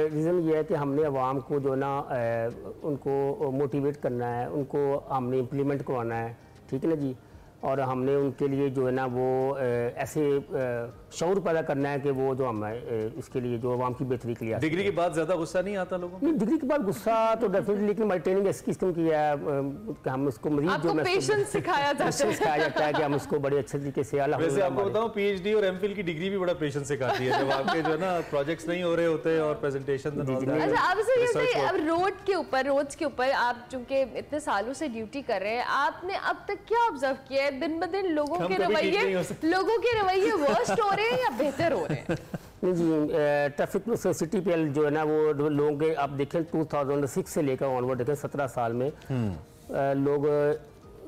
रीज़न ये है कि हमने अवाम को जो ना उनको मोटिवेट करना है, उनको हमने इम्प्लीमेंट करवाना है, ठीक है ना जी। और हमने उनके लिए जो है ना वो ऐसे शऊर पैदा करना है कि वो जो हम इसके लिए जो आवाम की बेहतरी के लिए। डिग्री के बाद ज्यादा गुस्सा नहीं आता लोगों को? डिग्री के बाद गुस्सा तो डेफिनेटली, लेकिन हमारी ट्रेनिंग ऐसी किस्म की है कि हम इसको मजीद जो पेशेंस सिखाया जाता है कि हम इसको बड़े अच्छे तरीके से वैसे आपको बताऊं, पीएचडी और एमफिल की डिग्री भी बड़ा पेशेंस सिखाती है जब आपके जो है ना प्रोजेक्ट्स नहीं हो रहे होते और प्रेजेंटेशन। अब रोड्स के ऊपर आप चूंकि इतने सालों से ड्यूटी कर रहे हैं, आपने अब तक क्या ऑब्जर्व किया है? दिन ब दिन लोगों के रवैये वर्स्ट हो रहे हैं या बेहतर हो रहे हैं? नहीं जी, ट्रैफिक सिटी पे जो है ना वो लोगों के आप देखें 2006 से लेकर ऑनवर्ड देखें 17 साल में लोग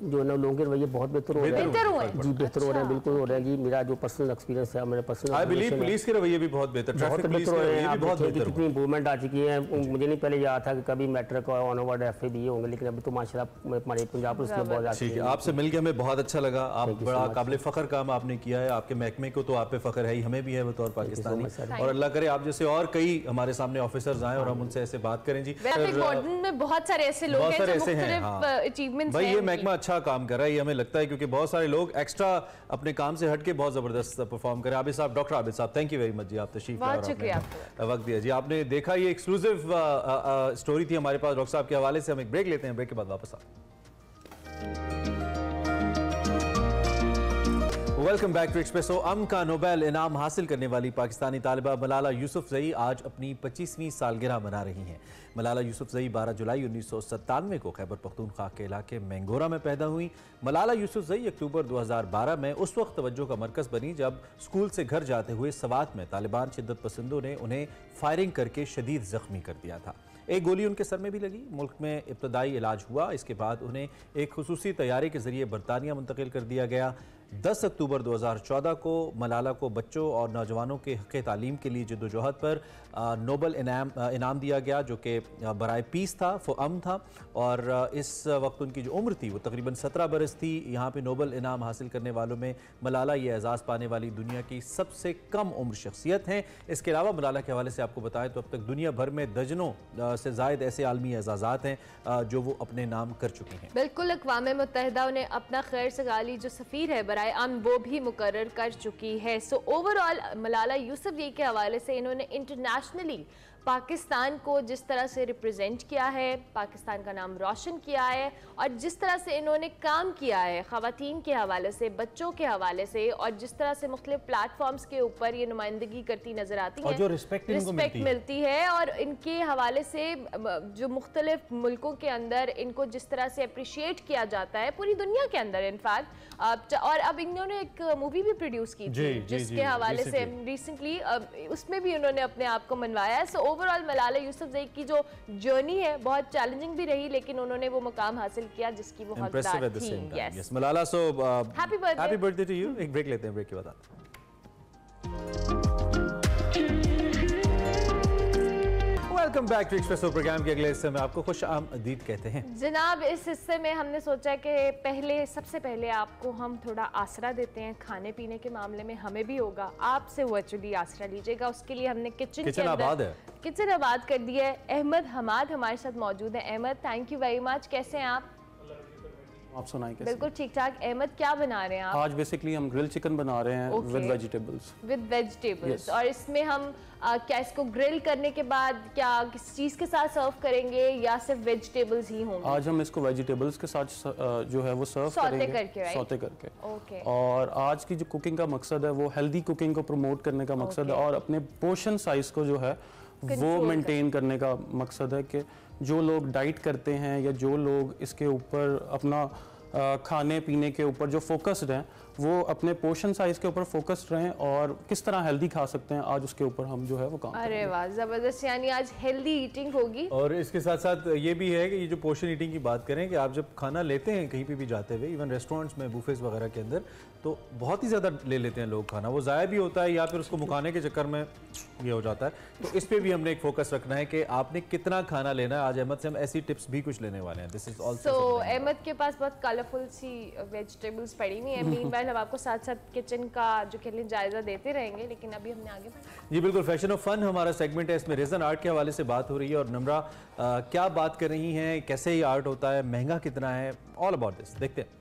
जो है ना लोगों के रवैये बहुत बेहतर हो रहे हैं जी, बेहतर हो रहे हैं, बिल्कुल हो रहे हैं जी। मेरा जो पर्सनल एक्सपीरियंस है, मेरा पर्सनल आई बिलीव पुलिस के रवीये भी बहुत बेहतर, बहुत बेहतर हो रहे हैं। बहुत कितनी इंप्रूवमेंट आ चुकी है। मुझे नहीं पहले याद था कि कभी मैट्रिक और ऑन अवार्ड एफए होंगे, लेकिन अभी तो माशाल्लाह हमारे पंजाब पुलिस में बहुत ठीक है। आपसे मिलकर हमें बहुत अच्छा लगा, आप बड़ा काबिल फख्र काम आपने किया है, आपके महकमे को तो आप पे फख्र है ही, हमें भी है बतौर पाकिस्तानी, और अल्लाह करे आप जैसे और कई हमारे सामने ऑफिसर्स आए और हम उनसे ऐसे बात करें जी। बहुत सारे ऐसे लोग हैं जो मुख्तलिफ अचीवमेंट्स भाई ये महकमा अच्छा काम कर रहा है, हमें लगता है, क्योंकि बहुत सारे लोग एक्स्ट्रा अपने काम से हटके बहुत जबरदस्त परफॉर्म करें। आबिद साहब, डॉक्टर आबिद साहब, थैंक यू वेरी मच जी, आप तशरीफ वक्त दिया जी। आपने देखा ये एक्सक्लूसिव स्टोरी थी हमारे पास डॉक्टर साहब के हवाले से। हम एक ब्रेक लेते हैं, ब्रेक के बाद वापस आते हैं। Welcome back to Expresso. अमन का नोबेल इनाम हासिल करने वाली पाकिस्तानी तालिबा मलाला यूसुफजई आज अपनी 25वीं सालगिरह मना रही हैं। मलाला यूसुफजई 12 जुलाई 1997 को खैबर पख्तूनख्वा के इलाके मैंगोरा में पैदा हुई। मलाला यूसुफजई अक्टूबर 2012 में उस वक्त तवज्जो का मरकज़ बनी जब स्कूल से घर जाते हुए सवात में तालिबान शिद्दत पसंदों ने उन्हें फायरिंग करके शदीद जख्मी कर दिया था। एक गोली उनके सर में भी लगी। मुल्क में इब्तदाई इलाज हुआ, इसके बाद उन्हें एक खुसूसी तैयारी के जरिए बरतानिया मुंतकिल कर दिया गया। 10 अक्टूबर 2014 को मलाला को बच्चों और नौजवानों के हक़ तालीम के लिए जद्दोजहद पर नोबल इनाम दिया गया, जो कि बराए पीस था, अमन था, और इस वक्त उनकी जो उम्र थी वो तकरीबन 17 बरस थी। यहाँ पे नोबल इनाम हासिल करने वालों में मलाला ये एजाज़ पाने वाली दुनिया की सबसे कम उम्र शख्सियत हैं। इसके अलावा मलाला के हवाले से आपको बताएं तो अब तक दुनिया भर में दर्जनों से ज़ायद ऐसे आलमी एजाज़ात हैं जो वो अपने नाम कर चुकी हैं। बिल्कुल, अक़वाम मुत्तहिदा उन्हें अपना खैर सगाली जो सफ़ीर है बराए अमन वो भी मुकर्रर कर चुकी है। सो ओवरऑल मलाला यूसुफजई के हवाले से इन्होंने इंटरनेशनली पाकिस्तान को जिस तरह से रिप्रेजेंट किया है, पाकिस्तान का नाम रोशन किया है, और जिस तरह से इन्होंने काम किया है ख़वातीन के हवाले से, बच्चों के हवाले से, और जिस तरह से मुख्तलिफ प्लेटफॉर्म्स के ऊपर ये नुमाइंदगी करती नजर आती है, जो रिस्पेक्ट मिलती है, और इनके हवाले से जो मुख्तलिफ मुल्कों के अंदर इनको जिस तरह से अप्रिशिएट किया जाता है पूरी दुनिया के अंदर इनफैक्ट। और अब इन्होंने एक मूवी भी प्रोड्यूस की थी जिसके हवाले से रिसेंटली उसमें भी उन्होंने अपने आप को मनवाया है। सो ओवरऑल मलाला यूसुफजई की जो जर्नी है बहुत चैलेंजिंग भी रही, लेकिन उन्होंने वो मुकाम हासिल किया जिसकी वो हकदार थी। Yes Malala, so happy birthday to you. एक ब्रेक लेते हैं, ब्रेक के बाद आते हैं। Welcome back to Expresso program के अगले हिस्से में आपको खुश आमदीद कहते हैं। जनाब, इस हिस्से में हमने सोचा कि सबसे पहले आपको हम थोड़ा आसरा देते हैं, खाने पीने के मामले में हमें भी होगा, आपसे वर्चुअली आसरा लीजिएगा। उसके लिए हमने किचन आबाद कर दिया है। अहमद हमाद हमारे साथ मौजूद है। Ahmed, thank you very much, कैसे हैं आप? आप सुनाएं कैसे? बिल्कुल ठीक ठाक। अहमद, क्या बना रहे हैं आप? आज बेसिकली हम ग्रिल चिकन बना रहे हैं विद वेजिटेबल्स। और इसमें हम क्या इसको ग्रिल करने के बाद क्या किस चीज़ के साथ सर्व करेंगे या सिर्फ वेजिटेबल्स ही होंगे? आज हम इसको वेजिटेबल्स के साथ जो है वो सर्व करेंगे, सौते करके। ओके। और आज की जो कुकिंग का मकसद है वो हेल्दी कुकिंग को प्रमोट करने का मकसद है, और अपने पोर्शन साइज को जो है वो मेंटेन करने का मकसद है कि जो लोग डाइट करते हैं या जो लोग इसके ऊपर अपना खाने पीने के ऊपर जो फोकस्ड हैं वो अपने पोर्शन साइज के ऊपर फोकस्ड रहें और किस तरह हेल्दी खा सकते हैं, आज उसके ऊपर हम जो है वो काम अरे वाह जबरदस्त, यानी आज हेल्दी ईटिंग होगी। और इसके साथ साथ ये भी है कि ये जो पोर्शन ईटिंग की बात करें कि आप जब खाना लेते हैं कहीं पे भी जाते हुए, इवन रेस्टोरेंट्स में बुफेस वगैरह के अंदर, तो बहुत ही ज़्यादा ले लेते हैं लोग खाना, वो ज़ाया भी होता है या फिर उसको मुकाने के चक्कर में ये हो जाता है। तो इस पे भी हमने एक फोकस रखना है कि आपने कितना खाना लेना है। आज अहमद से हम ऐसी टिप्स भी कुछ लेने वाले हैं। दिस इज ऑल्सो अहमद के पास बहुत कलरफुल सी वेजिटेबल्स पड़ी हुई हैं। मीनवाइल हम आपको साथ साथ किचन का जो कह लें जायजा देते रहेंगे, लेकिन अभी हमने आगे जी बिल्कुल फैशन ऑफ फन हमारा सेगमेंट है, इसमें रेजन आर्ट के हवाले से बात हो रही है और नम्रा क्या बात कर रही हैं, कैसे ये आर्ट होता है, महंगा कितना है, ऑल अबाउट दिस देखते हैं।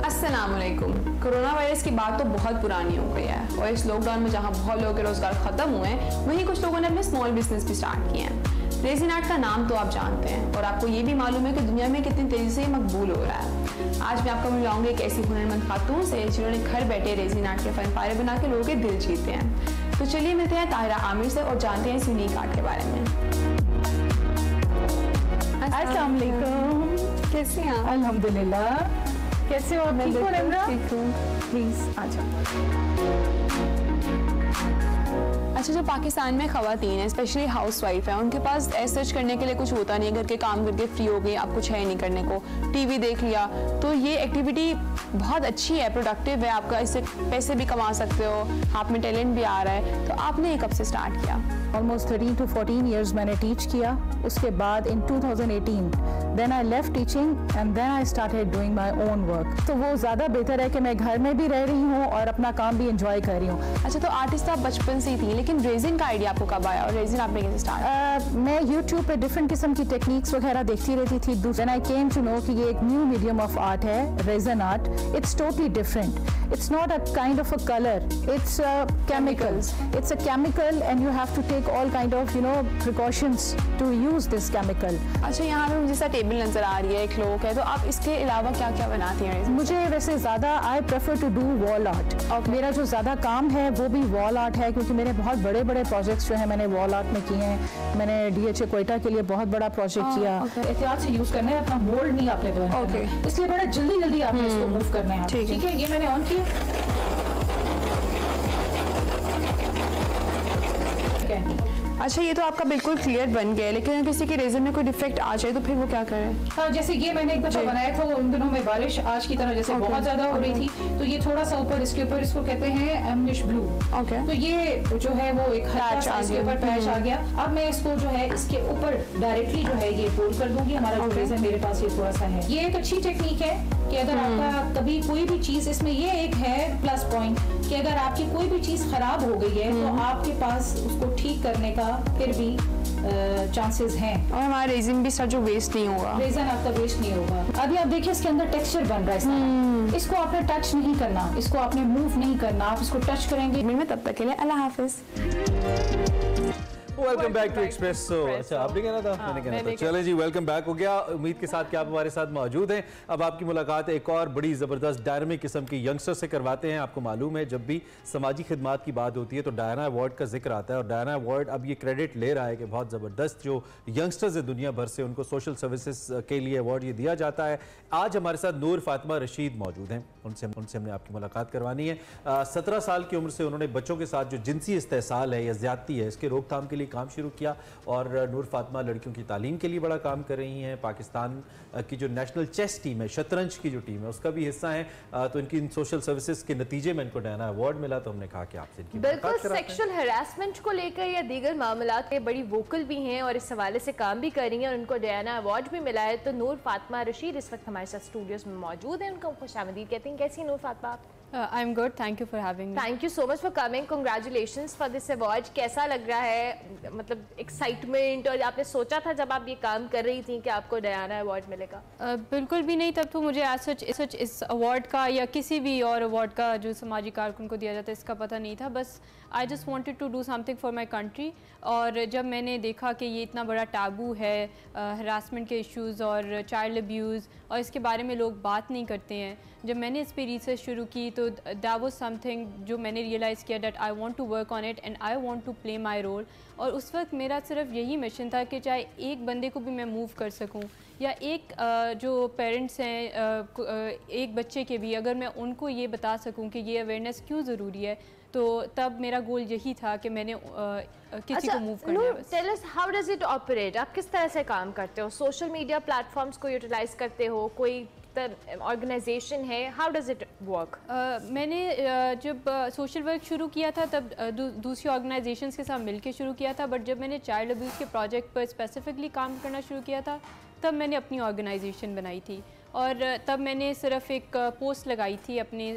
अस्सलामुअलैकुम। कोरोना वायरस की बात तो बहुत पुरानी हो गई है और इस लॉकडाउन में जहां बहुत लोगों के रोजगार खत्म हुए हैं, वहीं कुछ लोगों ने अपने स्मॉल बिजनेस भी स्टार्ट किए हैं। रेजिन आर्ट का नाम तो आप जानते हैं और आपको ये भी मालूम है कि दुनिया में कितनी तेजी से ये मकबूल हो रहा है। आज मैं आपको मिलाऊंगी एक ऐसी हुनरमंद खातून से जिन्होंने घर बैठे रेजिन आर्ट के फन पारे बना के लोगों के दिल जीते हैं। तो चलिए मिलते हैं ताहिरा आमिर से और जानते हैं इस यूनिक आर्ट के बारे में। अस्सलाम वालेकुम, कैसे हैं? अल्हम्दुलिल्लाह, कैसे हो आप? ठीक हो निम्रा? ठीक हूँ, प्लीज आ जाओ। अच्छा, जो पाकिस्तान में ख़वातीन हैं, स्पेशली हाउस वाइफ हैं, उनके पास सर्च करने के लिए कुछ होता नहीं है, घर के काम करके फ्री हो गई, आप कुछ है नहीं करने को, टीवी देख लिया, तो ये एक्टिविटी बहुत अच्छी है, प्रोडक्टिव है, आपका इससे पैसे भी कमा सकते हो, आप में टैलेंट भी आ रहा है। तो आपने कब से स्टार्ट किया? ऑलमोस्ट 13 to 14 years मैंने टीच किया। उसके बाद in 2018 then I left teaching and then I started doing my own work. तो वो ज़्यादा बेहतर है कि मैं घर में भी रह रही हूँ और अपना काम भी इंजॉय कर रही हूँ। अच्छा, तो आर्टिस्ट आप बचपन से ही थी, लेकिन रेजिन का आइडिया आपको कब आया और रेजिन आपने कैसे स्टार्ट? मैं यूट्यूब पे डिफरेंट किस्म की टेक्निक्स वगैरह देखती रहती थी। Then I came to know कि ये एक न्यू मीडियम ऑफ आर्ट है, resin art. It's totally different. It's not a kind of a colour, it's chemicals. It's a chemical and you have to take all kind of precautions to use this chemical. अच्छा, यहाँ पे मुझे टेबल नजर आ रही है, एक लोग है, तो आप इसके अलावा क्या क्या बनाती हैं? मुझे वैसे ज़्यादा I prefer to do wall art. मेरा जो ज़्यादा काम है वो भी वॉल आर्ट है, क्योंकि मेरे बहुत बड़े बड़े प्रोजेक्ट्स जो है मैंने वॉल आर्ट में किए हैं। मैंने DHA क्वेटा के लिए बहुत बड़ा प्रोजेक्ट किया। एहतियात से यूज़ करना है, अपना मोल्ड नहीं आपने करना, इसलिए बड़ा जल्दी जल्दी आपने इसको मूव करना है। ठीक है, ये मैंने ऑन किया। अच्छा, ये तो आपका बिल्कुल क्लियर बन गया है, लेकिन किसी के रेज़न में कोई डिफेक्ट आ जाए तो फिर वो क्या करें? हाँ, जैसे ये मैंने एक दफा बनाया था, उन दिनों में बारिश आज की तरह जैसे बहुत ज्यादा हो रही थी, तो ये थोड़ा सा ऊपर इसके ऊपर इसको कहते हैं एमनिश ब्लू। तो ये जो है वो एक इसके ऊपर पैच आ गया। अब मैं इसको जो है इसके ऊपर डायरेक्टली जो है ये फोल्ड कर दूंगी। हमारा जो रेज़न मेरे पास ये थोड़ा सा है। ये एक अच्छी टेक्निक है कि अगर आपका कभी कोई भी चीज, इसमें ये एक है प्लस पॉइंट कि अगर आपकी कोई भी चीज खराब हो गई है तो आपके पास उसको ठीक करने का फिर भी चांसेस हैं और हमारा रेजिन भी सर जो वेस्ट नहीं होगा, रेजिन आपका वेस्ट नहीं होगा। अभी आप देखिए इसके अंदर टेक्सचर बन रहा है, इसको आपने टच नहीं करना, इसको आपने मूव नहीं करना, आप इसको टच करेंगे। में तब तक के लिए अल्लाह हाफिज। Welcome back to Expresso. अच्छा, आपने कहना था? मैंने कहना था। चले जी, वेलकम बैक हो गया। उम्मीद के साथ कि आप हमारे साथ मौजूद हैं। अब आपकी मुलाकात एक और बड़ी ज़बरदस्त डायनामिक किस्म की यंगस्टर से करवाते हैं। आपको मालूम है जब भी समाजी खिदमात की बात होती है तो डायना अवार्ड का जिक्र आता है और डायना अवार्ड अब ये क्रेडिट ले रहा है कि बहुत ज़बरदस्त जो यंगस्टर्स है दुनिया भर से, उनको सोशल सर्विसेज के लिए अवार्ड ये दिया जाता है। आज हमारे साथ नूर फातिमा रशीद मौजूद हैं, उनसे हमने आपकी मुलाकात करवानी है। 17 साल की उम्र से उन्होंने बच्चों के साथ जो जिनसी इस्तेसाल है या ज़्यादती है, इसके रोकथाम के लिए काम शुरू किया और नूर फातिमा लड़कियों की तालीम के लिए बड़ा काम कर रही हैं। पाकिस्तान की जो नेशनल चेस टीम है, शतरंज की जो टीम है, उसका भी हिस्सा है। तो इनकी इन सोशल सर्विसेज के नतीजे में इनको डायना अवार्ड मिला, तो हमने कहा कि आपसे इनकी बिल्कुल सेक्सुअल हैरेसमेंट को लेकर या दीगर मामलात में बड़ी वोकल भी हैं और इस हवाले से काम भी कर रही हैं और उनको डायना अवार्ड भी मिला है। तो नूर फातिमा रशीद इस वक्त हमारे साथ स्टूडियोज में मौजूद हैं, उनको खुशामदीद कहते हैं। कैसी नूर फातिमा आप? I am good, thank you for having me. Thank you so much for coming, congratulations for this award. कैसा लग रहा है, मतलब एक्साइटमेंट, और आपने सोचा था जब आप ये काम कर रही थी कि आपको डायना अवार्ड मिलेगा? बिल्कुल भी नहीं, तब तो मुझे सच इस अवार्ड का या किसी भी और अवार्ड का जो समाजी कारकुन को दिया जाता है इसका पता नहीं था। बस I just wanted to do something for my country. और जब मैंने देखा कि ये इतना बड़ा टाबू है, हरासमेंट के इश्यूज़ और चाइल्ड अब्यूज़, और इसके बारे में लोग बात नहीं करते हैं, जब मैंने इस पर रिसर्च शुरू की तो दैट वाज समथिंग जो मैंने रियलाइज़ किया that I want to work on it and I want to play my role. और उस वक्त मेरा सिर्फ यही मिशन था कि चाहे एक बंदे को भी मैं मूव कर सकूं या एक जो पेरेंट्स हैं एक बच्चे के भी, अगर मैं उनको ये बता सकूं कि ये अवेयरनेस क्यों ज़रूरी है, तो तब मेरा गोल यही था कि मैंने किसी को मूव करना है। Tell us how does it operate, आप किस तरह से काम करते हो? सोशल मीडिया प्लेटफॉर्म्स को यूटिलाइज करते हो, कोई ऑर्गेनाइजेशन है, हाउ डज इट वर्क? मैंने जब सोशल वर्क शुरू किया था तब दूसरी ऑर्गेनाइजेशंस के साथ मिलकर शुरू किया था, बट जब मैंने चाइल्ड अब्यूज़ के प्रोजेक्ट पर स्पेसिफिकली काम करना शुरू किया था तब मैंने अपनी ऑर्गेनाइजेशन बनाई थी। और तब मैंने सिर्फ एक पोस्ट लगाई थी अपने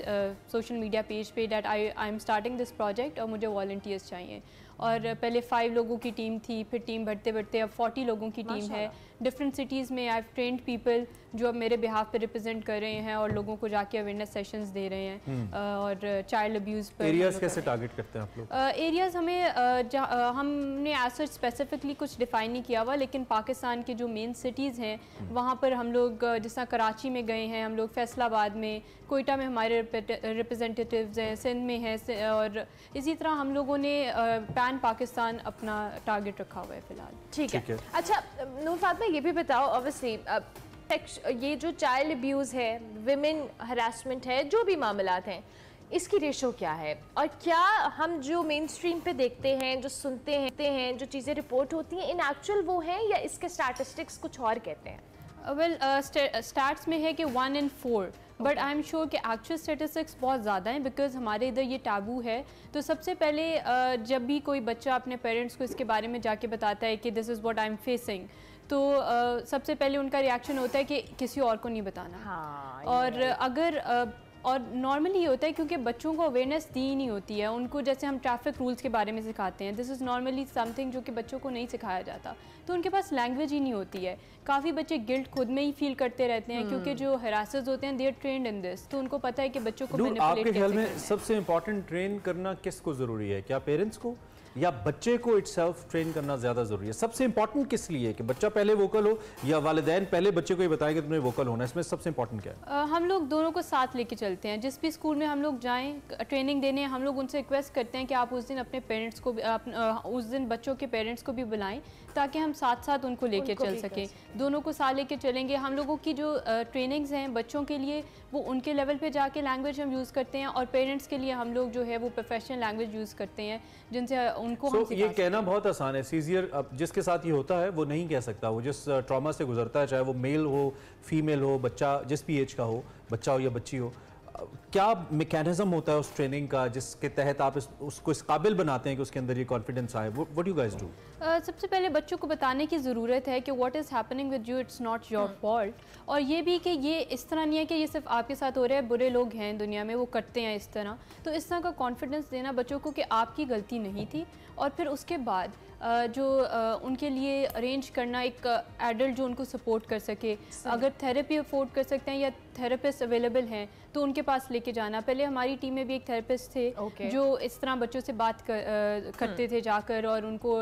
सोशल मीडिया पेज पे that I am starting this project और मुझे वॉलंटियर्स चाहिए। और पहले 5 लोगों की टीम थी, फिर टीम बढ़ते बढ़ते अब 40 लोगों की टीम है। डिफरेंट सिटीज़ में आई हैव ट्रेंड पीपल जो अब मेरे बिहाफ पे रिप्रेजेंट कर रहे हैं और लोगों को जाके अवेयरनेस सेशंस दे रहे हैं। और चाइल्ड अब्यूज़ पर एरियाज़ कैसे टारगेट करते हैं आप लोग? एरियाज़ हमें हमने एज सच स्पेसिफिकली कुछ डिफ़ाइन नहीं किया हुआ, लेकिन पाकिस्तान के जो मेन सिटीज़ हैं वहाँ पर हम लोग जिस तरह कराची में गए हैं, हम लोग फैसलाबाद में, कोयटा में हमारे रिप्रेजेंटेटिव्स हैं, सिंध में हैं, और इसी तरह हम लोगों ने पैन पाकिस्तान अपना टारगेट रखा हुआ है फ़िलहाल। ठीक है। अच्छा नूर फातिमा, ये भी बताओ, ऑब्वियसली ये जो चाइल्ड अब्यूज़ है, विमेन हरासमेंट है, जो भी मामलात हैं, इसकी रेशो क्या है? और क्या हम जो मेन स्ट्रीम पे देखते हैं, जो सुनते हैं, जो चीज़ें रिपोर्ट होती हैं, इन एक्चुअल वो हैं या इसके स्टैटिस्टिक्स कुछ और कहते हैं? वेल स्टैट्स में है कि 1 in 4, but I am sure कि एक्चुअल स्टेटिस्टिक्स बहुत ज़्यादा हैं, बिकॉज हमारे इधर ये टैबू है। तो सबसे पहले जब भी कोई बच्चा अपने पेरेंट्स को इसके बारे में जाके बताता है कि this is what I am facing, तो सबसे पहले उनका रिएक्शन होता है कि किसी और को नहीं बताना। हाँ, और अगर और नॉर्मली ये होता है क्योंकि बच्चों को अवेयरनेस दी नहीं होती है उनको, जैसे हम ट्रैफिक रूल्स के बारे में सिखाते हैं, दिस इज़ नॉर्मली समथिंग जो कि बच्चों को नहीं सिखाया जाता, तो उनके पास लैंग्वेज ही नहीं होती है। काफ़ी बच्चे गिल्ट खुद में ही फील करते रहते हैं क्योंकि जो हरासर्स होते हैं they are trained in this, तो उनको पता है कि बच्चों को आपके ख्याल में सबसे इंपॉर्टेंट ट्रेन करना किसको ज़रूरी है? क्या पेरेंट्स को या बच्चे को इटसेल्फ ट्रेन करना ज़्यादा ज़रूरी है? सबसे इंपॉर्टेंट किस लिए है कि बच्चा पहले वोकल हो या वालिदैन पहले बच्चे को ये बताएं कि तुम्हें वोकल होना है? इसमें सबसे इंपॉर्टेंट क्या है? हम लोग दोनों को साथ लेके चलते हैं। जिस भी स्कूल में हम लोग जाएं ट्रेनिंग देने, हम लोग उनसे रिक्वेस्ट करते हैं कि आप उस दिन अपने पेरेंट्स को उस दिन बच्चों के पेरेंट्स को भी बुलाएं ताकि हम साथ साथ उनको लेके चल सकें। दोनों को साथ लेके चलेंगे। हम लोगों की जो ट्रेनिंग्स हैं बच्चों के लिए वो उनके लेवल पे जाके लैंग्वेज हम यूज़ करते हैं, और पेरेंट्स के लिए हम लोग जो है वो प्रोफेशनल लैंग्वेज यूज़ करते हैं जिनसे उनको हम ये कहना बहुत आसान है। सीजियर अब जिसके साथ ये होता है वो नहीं कह सकता, वो जिस ट्रॉमा से गुजरता है, चाहे वो मेल हो, फीमेल हो, बच्चा जिस भी एज का हो, बच्चा हो या बच्ची हो, क्या मैकेनिज्म होता है उस ट्रेनिंग का जिसके तहत आप उसको इस काबिल बनाते हैं कि उसके अंदर ये कॉन्फिडेंस आए? What you guys do? सबसे पहले बच्चों को बताने की ज़रूरत है कि what is happening with you, it's not your fault, और ये भी कि ये इस तरह नहीं है कि ये सिर्फ आपके साथ हो रहा है, बुरे लोग हैं दुनिया में वो करते हैं इस तरह। तो इस तरह का कॉन्फिडेंस देना बच्चों को कि आपकी गलती नहीं थी, और फिर उसके बाद जो उनके लिए अरेंज करना एक एडल्ट जो उनको सपोर्ट कर सके। अगर थेरेपी अफोर्ड कर सकते हैं या थेरेपिस्ट अवेलेबल हैं तो उनके पास लेके जाना। पहले हमारी टीम में भी एक थेरेपिस्ट थे जो इस तरह बच्चों से बात करते थे जाकर, और उनको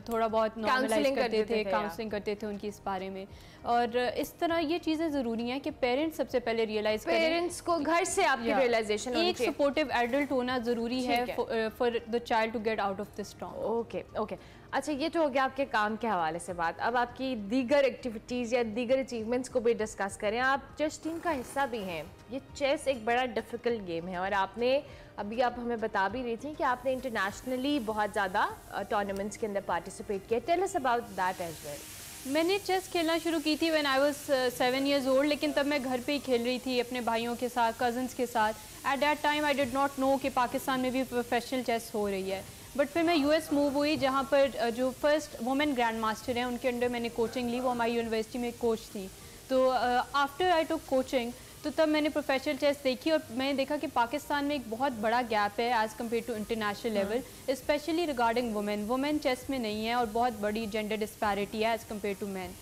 थोड़ा बहुत नॉर्मलाइज करते थे, काउंसलिंग करते थे उनकी इस बारे में। और इस तरह ये चीज़ें ज़रूरी हैं कि पेरेंट्स सबसे पहले रियलाइज़ करें, पेरेंट्स को घर से आपकी रियलाइजेशन, एक सपोर्टिव एडल्ट होना ज़रूरी है for the child to get out of this trauma. Okay. अच्छा, ये तो हो गया आपके काम के हवाले से बात। अब आपकी दीगर एक्टिविटीज़ या दीगर अचीवमेंट्स को भी डिस्कस करें। आप चेस टीम का हिस्सा भी हैं। ये चेस एक बड़ा डिफ़िकल्ट गेम है, और आपने अभी आप हमें बता भी रही थी कि आपने इंटरनेशनली बहुत ज़्यादा टूर्नामेंट्स के अंदर पार्टिसिपेट किया। Tell us about that as well. मैंने चेस खेलना शुरू की थी when I was 7 years old, लेकिन तब मैं घर पे ही खेल रही थी अपने भाइयों के साथ, कज़न्स के साथ। At that time I did not know कि पाकिस्तान में भी प्रोफेशनल चेस हो रही है। बट फिर मैं यूएस मूव हुई, जहाँ पर जो फर्स्ट वुमेन ग्रैंड मास्टर हैं उनके अंडर मैंने कोचिंग ली। वो हमारी यूनिवर्सिटी में कोच थी। तो आफ्टर आई टुक कोचिंग, तो तब मैंने प्रोफेशनल चेस देखी, और मैंने देखा कि पाकिस्तान में एक बहुत बड़ा गैप है as compared to international level, specially regarding women chess में नहीं है, और बहुत बड़ी जेंडर डिस्पैरिटी है एज़ कम्पेयर टू मैन।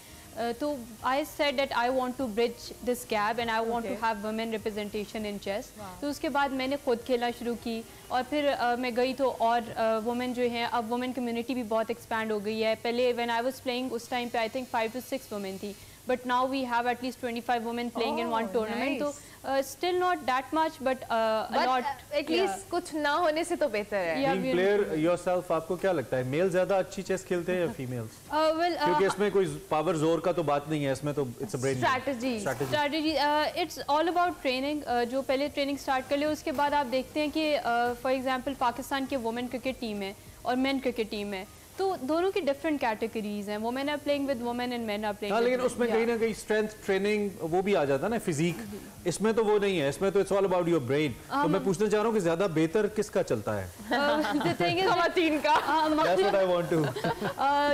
तो I said that I want to bridge this gap and I want to have women representation in chess. तो उसके बाद मैंने खुद खेलना शुरू की, और फिर मैं गई तो और वुमेन जो हैं, अब वुमेन कम्युनिटी भी बहुत एक्सपैंड हो गई है। पहले व्हेन आई वाज प्लेइंग उस टाइम पे आई थिंक 5 to 6 वुमेन थी, but now we have at least 25 women playing in one tournament. Nice. So still not that much, but a lot. At least कुछ ना होने से तो बेहतर है. Yeah, Being player yourself, आपको क्या लगता है मेल ज्यादा अच्छी चेस खेलते हैं या फीमेल्स? क्योंकि इसमें कोई पावर जोर का तो बात नहीं है, इसमें तो it's a brain strategy. It's all about training. जो पहले ट्रेनिंग स्टार्ट कर ले उसके बाद आप देखते हैं कि फॉर एग्जांपल पाकिस्तान की वुमेन क्रिकेट टीम है और मेन क्रिकेट टीम है, तो दोनों की डिफरेंट कैटेगरीज हैं. Women are playing with women and men are playing. हाँ, लेकिन उसमें कहीं ना कहीं स्ट्रेंथ ट्रेनिंग वो भी आ जाता है ना, फिजिक. इसमें तो वो नहीं है, इसमें तो it's all about your brain. तो मैं पूछना चाह रहा हूँ कि ज्यादा बेहतर किसका चलता है? खवातीन का. That's what I want to.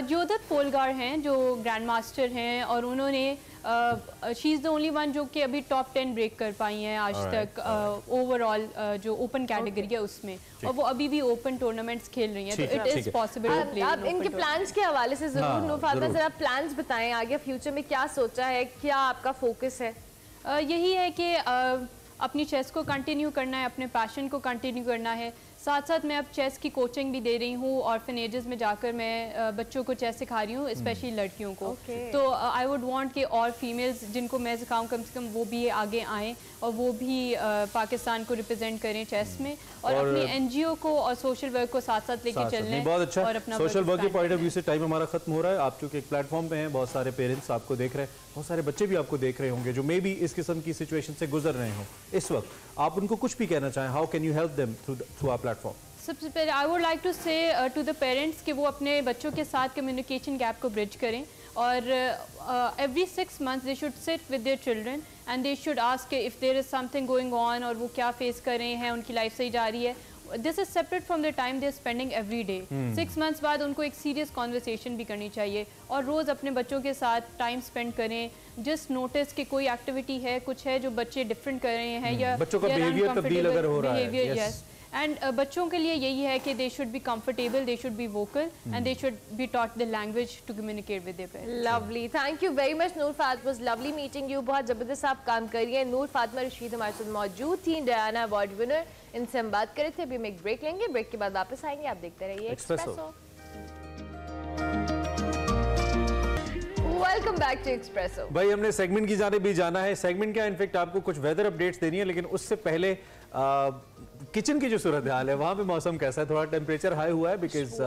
जोधत पोलगार हैं जो ग्रैंड मास्टर हैं, और उन्होंने she is the only one जो कि अभी टॉप 10 ब्रेक कर पाई हैं आज तक ओवरऑल जो ओपन कैटेगरी है उसमें, और वो अभी भी ओपन टूर्नामेंट्स खेल रही हैं. तो इट इज पॉसिबल. आप इनके प्लान्स के हवाले से जरूर नूर फातिमा जरा प्लान्स बताएं, आगे फ्यूचर में क्या सोचा है, क्या आपका फोकस है? यही है कि अपनी चेस को कंटिन्यू करना है, अपने पैशन को कंटिन्यू करना है. साथ साथ मैं अब चेस की कोचिंग भी दे रही हूँ, ऑर्फनेजेस में जाकर मैं बच्चों को चेस सिखा रही हूँ, स्पेशली लड़कियों को. तो आई वुड वांट कि और फीमेल्स जिनको मैं सिखाऊँ कम से कम वो भी आगे आएँ और वो भी पाकिस्तान को रिप्रेजेंट करें चेस में, और अपनी एनजीओ को और सोशल वर्क को साथ साथ लेके चलने. बहुत अच्छा. और अपना सोशल वर्क के पॉइंट ऑफ व्यू से टाइम हमारा खत्म हो रहा है. आप चूंकि एक प्लेटफॉर्म पे हैं, बहुत सारे पेरेंट्स आपको देख रहे हैं, बहुत सारे बच्चे भी आपको देख रहे होंगे जो मे बी इस किस्म की सिचुएशन से गुजर रहे हों इस वक्त. आप उनको कुछ भी कहना चाहें, how can you help them through our platform? सबसे पहले I would like to say to the parents कि वो अपने बच्चों के साथ कम्युनिकेशन गैप को ब्रिज करें, और every 6 months they should sit with their children and they should ask if there is something going on, और वो क्या फेस कर रहे हैं, उनकी लाइफ सही जा रही है. This is separate from the time they are spending every day. 6 months बाद उनको एक सीरियस कॉन्वर्सेशन भी करनी चाहिए, और रोज़ अपने बच्चों के साथ टाइम स्पेंड करें. जस्ट नोटिस कि कोई एक्टिविटी है, कुछ है जो बच्चे डिफरेंट कर रहे हैं, या बच्चों का बिहेवियर तब्दील अगर हो रहा है. एंड बच्चों के लिए यही है कि they should be comfortable, they should be vocal, and they should be taught the language to communicate with their parents. Lovely, thank you very much Noor Fatima. Was lovely meeting you. बहुत जबरदस्त आप काम कर रही हैं. नूर फातिमा रशीद हमारे साथ मौजूद थी, डायना अवार्ड विनर. इनसे हम बात कर रहे थे. अभी हम एक ब्रेक लेंगे, ब्रेक के बाद वापस आएंगे. आप देखते रहिए Expresso. Welcome back to Expresso. भाई हमने सेगमेंट की जाने भी जाना है. सेगमेंट क्या, इनफेक्ट आपको कुछ वेदर अपडेट्स देनी है, लेकिन उससे पहले किचन की जो सूरत हाल है वहाँ पे मौसम कैसा है? थोड़ा टेम्परेचर हाई हुआ है बिकॉज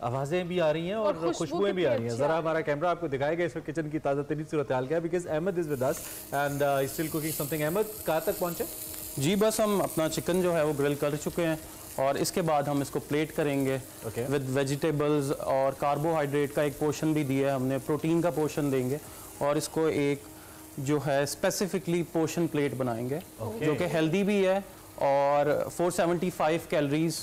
आवाजें भी आ रही हैं और खुशबुएं भी आ रही हैं. जरा हमारा कैमरा आपको दिखाएगा इस वक्त किचन की ताज़ा तरीन सूरत हाल क्या है, because Ahmed is with us and still cooking something. Ahmed, कहाँ तक पहुँचे? जी बस हम अपना चिकन जो है वो ग्रिल कर चुके हैं, और इसके बाद हम इसको प्लेट करेंगे विद वेजिटेबल्स, और कार्बोहाइड्रेट का एक पोर्शन भी दिया है हमने, प्रोटीन का पोर्शन देंगे, और इसको एक जो है स्पेसिफिकली पोर्शन प्लेट बनाएंगे जो कि हेल्दी भी है और 475 कैलोरीज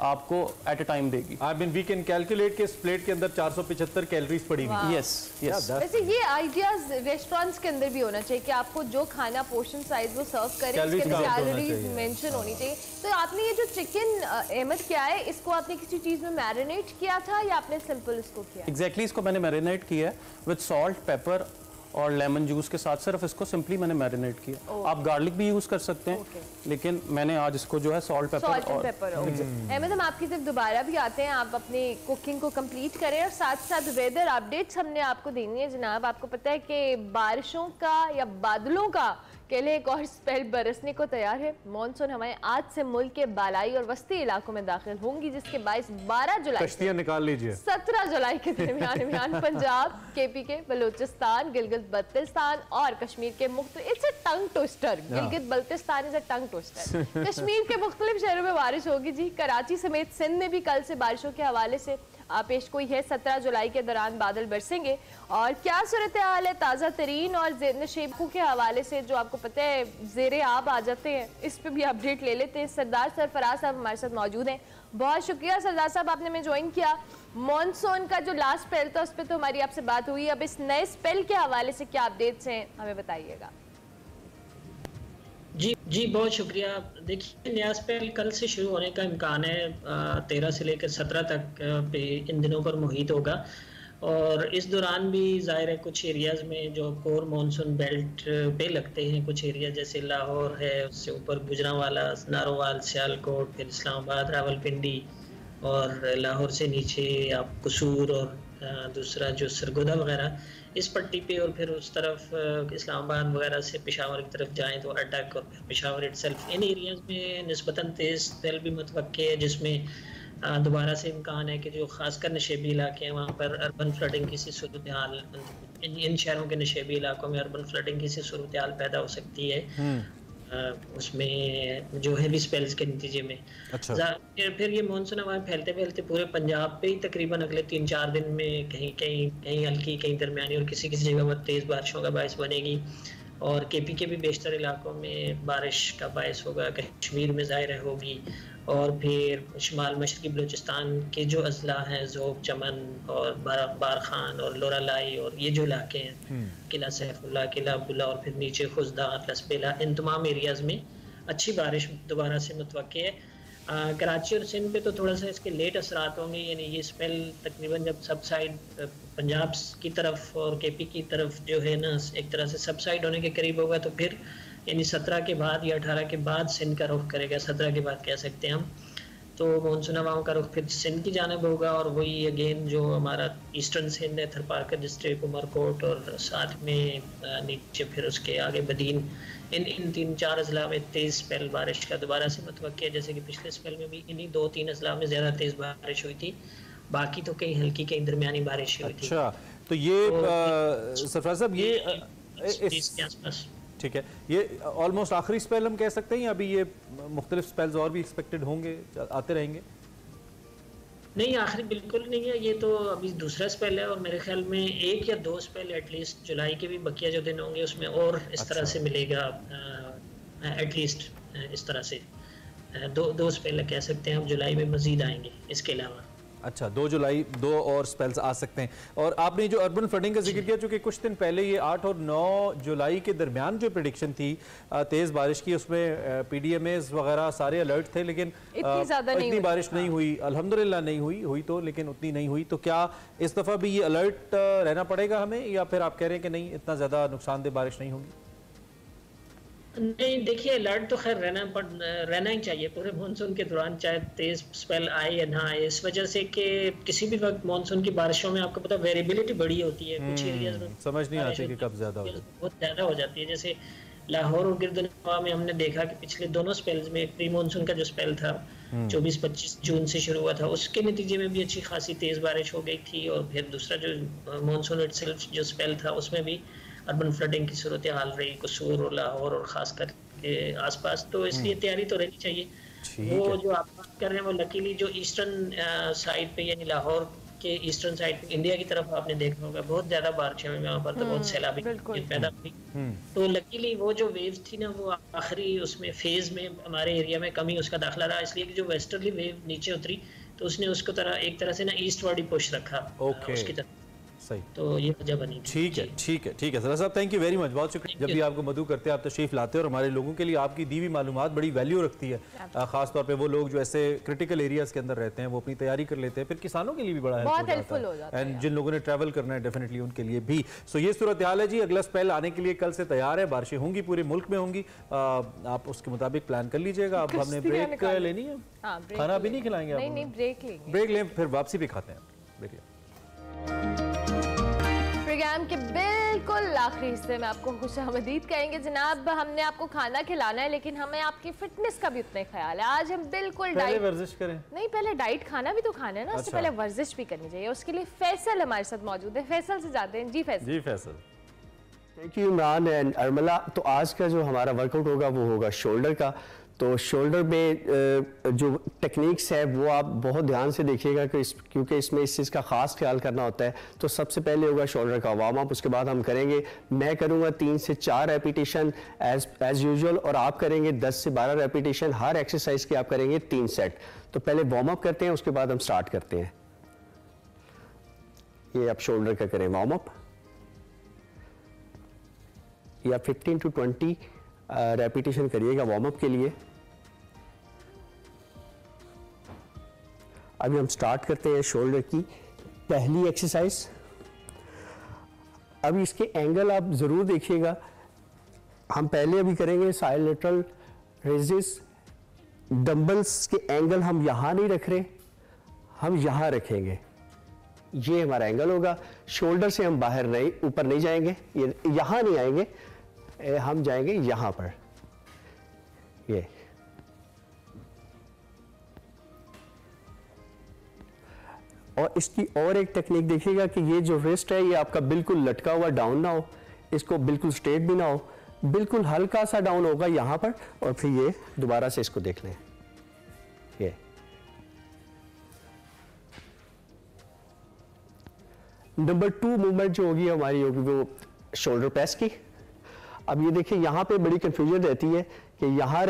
आपको एट अ टाइम देगी. I mean we can calculate के इस प्लेट के अंदर 475 कैलोरीज पड़ी हुई. Yes yes. वैसे ये आइडियाज रेस्टोरेंट्स के अंदर भी होना चाहिए कि आपको जो खाना पोर्शन साइज वो सर्व करें, उसके अंदर कैलोरीज मेंशन होनी चाहिए. तो आपने ये जो चिकन अहमद क्या है, इसको आपने किसी चीज में मैरिनेट किया था या आपने सिंपल इसको किया? एग्जैक्टली इसको मैंने मैरिनेट किया है विद सॉल्ट, पेपर और लेमन जूस के साथ. सिर्फ इसको सिंपली मैंने मैरिनेट किया. आप गार्लिक भी यूज कर सकते हैं, लेकिन मैंने आज इसको जो है सॉल्ट पेपर. अहमद, हम आपकी तरफ दोबारा भी आते हैं. आप अपनी कुकिंग को कंप्लीट करें और साथ साथ वेदर अपडेट्स हमने आपको देनी है जनाब. आपको पता है कि बारिशों का या बादलों का के लिए एक और स्पेल बरसने को तैयार है. मॉनसून हमारे आज से मुल्क के बालाई और वस्ती इलाकों में दाखिल होंगी, जिसके 12 जुलाई कश्तियां निकाल लीजिए 17 जुलाई के दरमियान पंजाब, केपी, बलूचिस्तान, गिलगित बल्तिस्तान और कश्मीर के it's a tongue twister. Gilgit Baltistan is a tongue twister. Kashmir के मुख्तलिफ शहरों में बारिश होगी जी. कराची समेत सिंध में भी कल से बारिशों के हवाले से पेश कोई है. 17 जुलाई के दौरान बादल बरसेंगे. और क्या सूरत हाल है ताज़ा तरीन और नशेबों के हवाले से, जो आपको पता है जेरे आब आ जाते हैं, इस पे भी अपडेट ले लेते हैं. सरदार सरफराज साहब हमारे साथ मौजूद हैं. बहुत शुक्रिया सरदार साहब, आपने हमें ज्वाइन किया. मॉनसून का जो लास्ट स्पेल था उस पर तो हमारी आपसे बात हुई. अब इस नए स्पेल के हवाले से क्या अपडेट्स हैं हमें बताइएगा. जी बहुत शुक्रिया. देखिए, नया स्पेल कल से शुरू होने का इम्कान है. 13 से लेकर 17 तक पे इन दिनों पर मुहित होगा, और इस दौरान भी ज़ाहिर है कुछ एरियाज़ में जो कोर मानसून बेल्ट पे लगते हैं, कुछ एरिया जैसे लाहौर है, उससे ऊपर गुजरांवाला, नारोवाल, सियालकोट, फिर इस्लामाबाद, रावलपिंडी, और लाहौर से नीचे आप कसूर और दूसरा जो सरगोदा वगैरह, इस पट्टी पे और फिर उस तरफ इस्लामाबाद वगैरह से पेशावर की तरफ जाएं तो अटक और फिर पेशावर इटसेल्फ, इन एरियाज़ में निस्बतन तेज़ स्पेल भी मुतवक्के है, जिसमें दोबारा से इम्कान है कि जो खासकर नशेबी इलाके हैं वहाँ पर अर्बन फ्लडिंग की सी सूरत हाल, इन शहरों के नशेबी इलाकों में अर्बन फ्लडिंग की सी सूरत हाल पैदा हो सकती है उसमें जो हैवी स्पेल्स के नतीजे में। अच्छा। फिर ये मानसून हवाएं फैलते फैलते पूरे पंजाब पे ही तकरीबन अगले 3-4 दिन में कहीं कहीं कहीं हल्की कहीं दरमियानी और किसी किसी जगह पर तेज़ बारिशों का बायस बनेगी और केपी के भी बेशतर इलाकों में बारिश का बायस होगा, कश्मीर में ज़ाहिर होगी और फिर शुमाल मशरकी बलूचिस्तान के जो अजला हैं ज़ोब, चमन और बारखान और लोरालाई और ये जो इलाके हैं किला सैफुल्ला, किला अब्दुल्ला और फिर नीचे खुजदा, लसबेला, इन तमाम एरियाज़ में अच्छी बारिश दोबारा से मुतवक्के है। कराची और सिंध पे तो थोड़ा सा इसके लेट असरात होंगे, यानी ये स्पेल तकरीबन जब सब साइड पंजाब की तरफ और केपी की तरफ जो है ना एक तरह से सब साइड होने के करीब होगा तो फिर यानी 17 के बाद या 18 के बाद सिंध का रुख करेगा, 17 के बाद कह सकते हैं हम, तो मानसून हवाओं का रुख फिर सिंध की जानब होगा और वही अगेन जो हमारा ईस्टर्न सिंध है, थरपारकर डिस्ट्रिक्ट, उमरकोट और साथ में नीचे फिर उसके आगे बदीन, इन 3-4 अजला में तेज़ स्पेल बारिश का दोबारा से मुतवक्के है, जैसे कि पिछले स्पेल में भी इन्हीं 2-3 अजला में ज़्यादा तेज़ बारिश हुई थी, बाकी तो कहीं हल्की कहीं दरमियानी बारिश हुई थी। अच्छा, तो ये सरफराज साहब ये इसके आसपास ठीक है, ये ऑलमोस्ट आखिरी स्पेल हम कह सकते हैं या अभी ये मुख्तलिफ स्पेल्स और भी एक्सपेक्टेड होंगे, आते रहेंगे? नहीं, आखिरी बिल्कुल नहीं है, ये तो अभी दूसरा स्पेल है और मेरे ख्याल में 1 या 2 स्पेल एटलीस्ट जुलाई के भी बकिया जो दिन होंगे उसमें और इस तरह से मिलेगा, एटलीस्ट इस तरह से दो स्पेल कह सकते हैं हम जुलाई में मजीद आएंगे इसके अलावा। अच्छा, 2 जुलाई 2 और स्पेल्स आ सकते हैं। और आपने जो अर्बन फ्लडिंग का जिक्र किया, चूंकि कुछ दिन पहले ये 8 और 9 जुलाई के दरमियान जो प्रेडिक्शन थी तेज़ बारिश की, उसमें PDMAs वगैरह सारे अलर्ट थे, लेकिन इतनी बारिश नहीं हुई, अल्हम्दुलिल्लाह नहीं हुई तो, लेकिन उतनी नहीं हुई। तो क्या इस दफ़ा भी ये अलर्ट रहना पड़ेगा हमें या फिर आप कह रहे हैं कि नहीं, इतना ज़्यादा नुकसानदेह बारिश नहीं होगी? नहीं, देखिए अलर्ट तो खैर रहना ही चाहिए पूरे मानसून के दौरान, चाहे तेज स्पेल आए या ना आए, इस वजह से कि किसी भी वक्त मानसून की बारिशों में आपको पता वेरिएबिलिटी बड़ी होती है, कुछ एरियाज में समझ नहीं आती कि कब ज्यादा हो जाती है, बहुत ज़्यादा हो जाती है। जैसे लाहौर और गिरदनवा में हमने देखा कि पिछले दोनों स्पेल्स में प्री मानसून का जो स्पेल था 24-25 जून से शुरू हुआ था, उसके नतीजे में भी अच्छी खासी तेज़ बारिश हो गई थी और फिर दूसरा जो मानसून इटसेल्फ जो स्पेल था उसमें भी अर्बन फ्लडिंग की सूरत हाल रही कसूर और लाहौर और ख़ासकर के आसपास, तो इसलिए तैयारी तो रहनी चाहिए। वो जो आप बात कर रहे हैं वो लकीली जो ईस्टर्न साइड पे यानी लाहौर के ईस्टर्न साइड पे इंडिया की तरफ आपने देखा होगा बहुत ज़्यादा बारिश है वहाँ पर, तो बहुत सैलाबी पैदा हुई, तो लकीली वो जो वेव थी ना वो आखिरी उसमें फेज में हमारे एरिया में कमी उसका दाखिला रहा, इसलिए कि जो वेस्टर्ली वेव नीचे उतरी तो उसने उसको एक तरह से ना ईस्ट वर्ड ही पुश रखा उसकी तरफ, सही, तो ये वजह बनी। ठीक है सर साहब, थैंक यू वेरी मच, बहुत शुक्रिया। जब भी आपको मधु करते हैं, आप तशरीफ लाते हैं और हमारे लोगों के लिए आपकी दी हुई मालूमात बड़ी वैल्यू रखती है, खासतौर पे वो लोग जो ऐसे क्रिटिकल एरियाज के अंदर रहते हैं वो अपनी तैयारी कर लेते हैं, फिर किसानों के लिए भी बड़ा हेल्पफुल हो जाता है, एंड जिन लोगों ने ट्रैवल करना है डेफिनेटली उनके लिए भी। सो ये सूरत हाल है जी, अगला स्पेल आने के लिए कल से तैयार है, बारिशें होंगी पूरे मुल्क में होंगी, आप उसके मुताबिक प्लान कर लीजिएगा। अब हमने ब्रेक लेनी है, खाना भी नहीं खिलाएंगे, ब्रेक लें फिर वापसी भी खाते हैं। प्रोग्राम के बिल्कुल आखिरी हिस्से में आपको खुशामदीद कहेंगे जनाब, हमने आपको खाना खिलाना है लेकिन हमें आपकी फिटनेस का भी उतना ही ख्याल है। आज हम बिल्कुल डाइट वर्जिश करें, नहीं पहले डाइट खाना भी तो खाना है ना, उससे पहले वर्जिश भी करनी चाहिए, उसके लिए फैसल हमारे साथ मौजूद है। फैसल से जाते हैं। जी Faisal. Thank you Imran and Armila. तो आज का जो हमारा वर्कआउट होगा वो होगा शोल्डर का। तो शोल्डर में जो टेक्निक्स है वो आप बहुत ध्यान से देखिएगा क्योंकि इसमें इस चीज़ का ख़ास ख्याल करना होता है। तो सबसे पहले होगा शोल्डर का वार्म अप, उसके बाद हम करेंगे, मैं करूँगा 3 से 4 रेपिटेशन एज यूजुअल और आप करेंगे 10 से 12 रेपिटेशन, हर एक्सरसाइज के आप करेंगे 3 सेट। तो पहले वार्म अप करते हैं, उसके बाद हम स्टार्ट करते हैं। ये आप शोल्डर का करें वार्म अप, या 15 to 20 रेपिटेशन करिएगा वार्म अप के लिए। अभी हम स्टार्ट करते हैं शोल्डर की पहली एक्सरसाइज। अभी इसके एंगल आप ज़रूर देखिएगा, हम पहले अभी करेंगे साइड लेटरल रेजिस। डंबल्स के एंगल हम यहाँ नहीं रख रहे, हम यहाँ रखेंगे, ये हमारा एंगल होगा। शोल्डर से हम बाहर नहीं, ऊपर नहीं जाएंगे, ये यहां नहीं आएंगे, हम जाएंगे यहां पर, ये और इसकी और एक टेक्निक देखिएगा कि ये जो रिस्ट है ये आपका बिल्कुल लटका हुआ डाउन ना हो, इसको बिल्कुल स्ट्रेट भी ना हो, बिल्कुल हल्का सा डाउन होगा यहां पर, और फिर ये दोबारा से इसको देख लें। ये नंबर 2 मूवमेंट जो होगी हमारी होगी वो शोल्डर प्रेस की। अब ये देखिए यहां पे बड़ी कंफ्यूजन रहती है कि यहां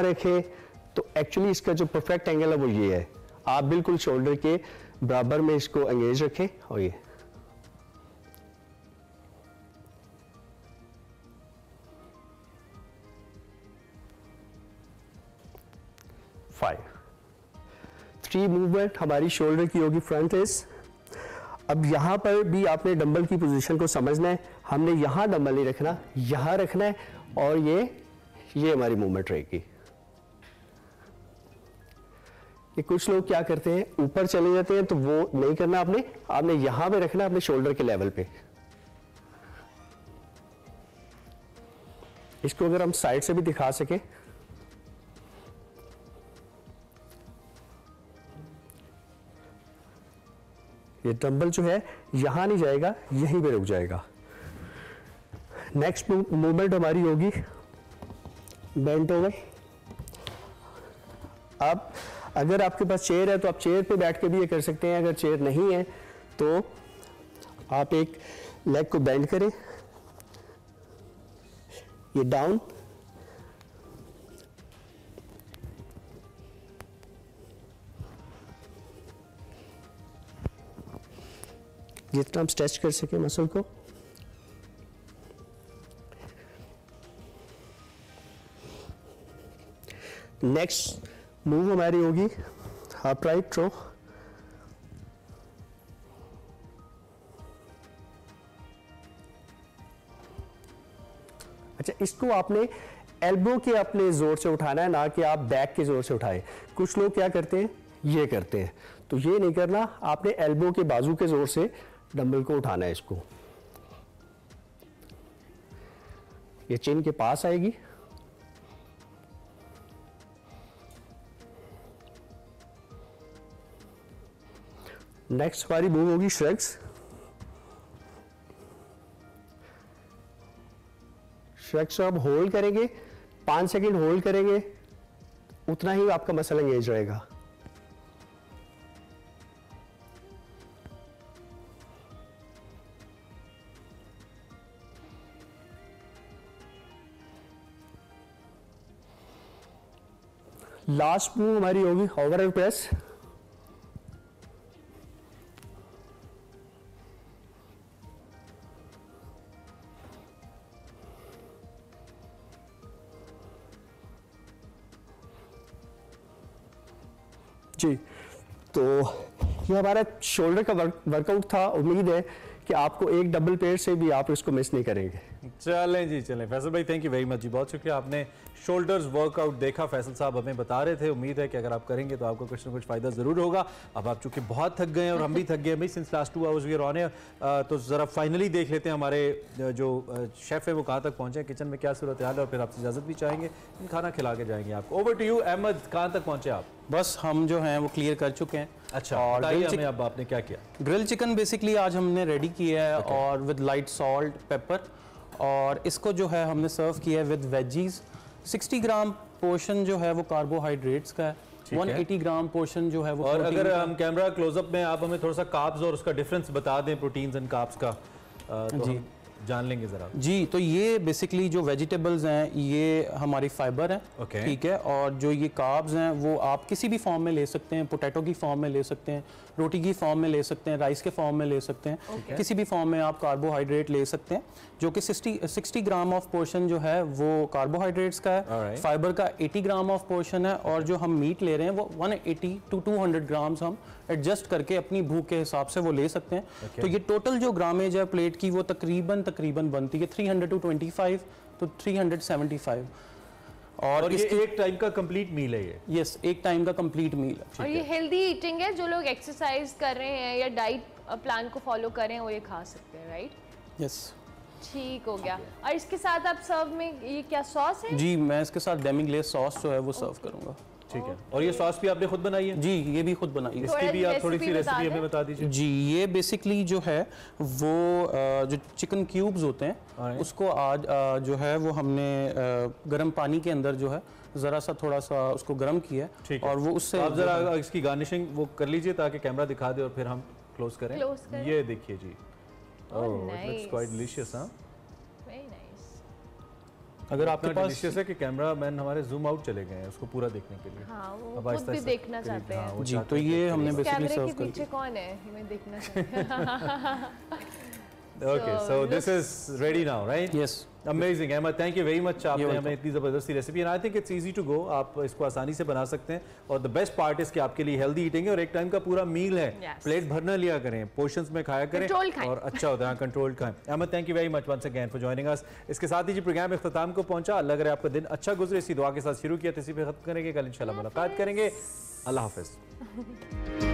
रखें, तो एक्चुअली इसका जो परफेक्ट एंगल है वो ये है। आप बिल्कुल शोल्डर के बराबर में इसको एंगेज रखें, और ये थ्री मूवमेंट हमारी शोल्डर की होगी फ्रंट इज। अब यहां पर भी आपने डंबल की पोजीशन को समझना है, हमने यहां डंबल नहीं रखना, यहां रखना है, और ये हमारी मूवमेंट रहेगी। ये कुछ लोग क्या करते हैं ऊपर चले जाते हैं, तो वो नहीं करना आपने यहां पे रखना अपने शोल्डर के लेवल पे। इसको अगर हम साइड से भी दिखा सके, ये डंबल जो है यहां नहीं जाएगा, यहीं पे रुक जाएगा। नेक्स्ट मूवमेंट हमारी होगी बेंट ओवर। अब अगर आपके पास चेयर है तो आप चेयर पे बैठ के भी ये कर सकते हैं, अगर चेयर नहीं है तो आप एक लेग को बेंड करें, ये डाउन, जितना हम स्ट्रेच कर सके मसल को। नेक्स्ट मूव हमारी होगी अपराइट थ्रो। अच्छा, इसको आपने एल्बो के अपने जोर से उठाना है, ना कि आप बैक के जोर से उठाएं। कुछ लोग क्या करते हैं ये करते हैं, तो ये नहीं करना, आपने एल्बो के बाजू के जोर से डंबल को उठाना है। इसको ये चिन के पास आएगी, नेक्स्ट हमारी मूव होगी श्रग्स। श्रग्स को आप होल्ड करेंगे, 5 सेकंड होल्ड करेंगे, उतना ही आपका मसल एंगेज रहेगा। लास्ट मूव हमारी होगी ओवरहेड प्रेस। जी, तो ये हमारा शोल्डर का वर्कआउट था। उम्मीद है कि आपको एक डबल पेयर से भी आप इसको मिस नहीं करेंगे। चलें जी, चलें। फैसल भाई थैंक यू वेरी मच जी, बहुत शुक्रिया। आपने शोल्डर्स वर्कआउट देखा, फैसल साहब हमें बता रहे थे। उम्मीद है कि अगर आप करेंगे तो आपको कुछ ना कुछ फ़ायदा ज़रूर होगा। अब आप चूँकि बहुत थक गए हैं और हम भी थक गए हैं भाई, since last 2 hours we are on air, तो ज़रा फाइनली देख लेते हैं हमारे जो शेफ़ है वो कहाँ तक पहुँचे, किचन में क्या सूरत हाल है, और फिर आपसे इजाज़त भी चाहेंगे, खाना खिला के जाएंगे आपको। ओवर टू यू अहमद, कहाँ तक पहुँचे आप? बस हम जो हैं वो क्लियर कर चुके हैं। अच्छा, और बताइए हमें अब आपने क्या किया? ग्रिल चिकन बेसिकली आज हमने रेडी किया है, और विद लाइट सॉल्ट पेपर, और इसको जो है हमने सर्व किया है विद वेजीज। 60 ग्राम पोर्शन जो है वो कार्बोहाइड्रेट्स का है, 180 ग्राम पोर्शन जो है वो। और अगर हम कैमरा क्लोजअप में आप हमें थोड़ा सा कार्ब्स और उसका डिफरेंस बता दें, प्रोटीन्स एंड कार्ब्स का, तो जी जान लेंगे ज़रा। जी, तो ये बेसिकली जो वेजिटेबल्स हैं ये हमारी फाइबर है, ठीक है, और जो ये कार्ब्स हैं वो आप किसी भी फॉर्म में ले सकते हैं, पोटैटो की फॉर्म में ले सकते हैं, रोटी की फॉर्म में ले सकते हैं, राइस के फॉर्म में ले सकते हैं, किसी भी फॉर्म में आप कार्बोहाइड्रेट ले सकते हैं, जो कि 60 ग्राम ऑफ पोर्शन जो है वो कार्बोहाइड्रेट्स का है, फाइबर का 80 ग्राम ऑफ पोर्शन है, और जो हम मीट ले रहे हैं वो 180 to 200 ग्राम्स हम एडजस्ट करके अपनी भूख के हिसाब से वो ले सकते हैं। तो ये टोटल जो ग्रामेज है प्लेट की वो तकरीबन बनती है 300 to 25 to 375, और ये एक टाइम का कंप्लीट मील है ये? यस, एक टाइम का कंप्लीट मील है। और ये हेल्दी ईटिंग है, जो लोग एक्सरसाइज कर रहे हैं या डाइट प्लान को फॉलो कर रहे हैं वो ये खा सकते हैं, राइट? यस, ठीक हो गया। और इसके साथ आप सर्व में ये क्या सॉस है? जी, मैं इसके साथ डेमी ग्लेज सॉस जो है वो सर्व करूंगा। ठीक है। और ये सॉस भी आपने खुद बनाई है? जी, ये भी खुद बनाई है। इसकी भी आप थोड़ी सी रेसिपी हमें बता दीजिए। जी, ये बेसिकली जो है वो जो चिकन क्यूब्स होते हैं उसको आज जो है वो हमने गर्म पानी के अंदर जो है ज़रा सा थोड़ा सा उसको गर्म किया है और वो उससे आप ज़रा इसकी गार्निशिंग वो कर लीजिए ताकि कैमरा दिखा दे और फिर हम क्लोज करें। ये देखिए जी, oh it looks quite delicious. हाँ, अगर आपके पास डिलीशियस है कि कैमरामैन हमारे जूम आउट चले गए हैं उसको पूरा देखने के लिए। हाँ, वो खुद भी देखना चाहते हैं। जी, तो ये हमने बेसिकली सर्व कर पीछे कौन है हमें देखना चाहते हैं। Okay, so this is ready now, right? Yes. Amazing, Ahmed. Thank you very much. आपने हमें इतनी ज़बरदस्ती recipe, and I think it's easy to go. आप इसको आसानी से बना सकते हैं और the best part is कि आपके लिए healthy eating है और एक टाइम का पूरा मील है। प्लेट भरना लिया करें, पोर्शंस में खाया करें और अच्छा होता है, कंट्रोल्ड खाएं। Ahmed, thank you very much once again for joining us. इसके साथ ही जी प्रोग्राम इख्तिताम को पहुंचा। अल्लाह करे आपका दिन अच्छा गुजरे। इसी दुआ के साथ शुरू किया, इसी पे खत्म करेंगे। कल इंशाल्लाह मुलाकात करेंगे। अल्लाह हाफिज़।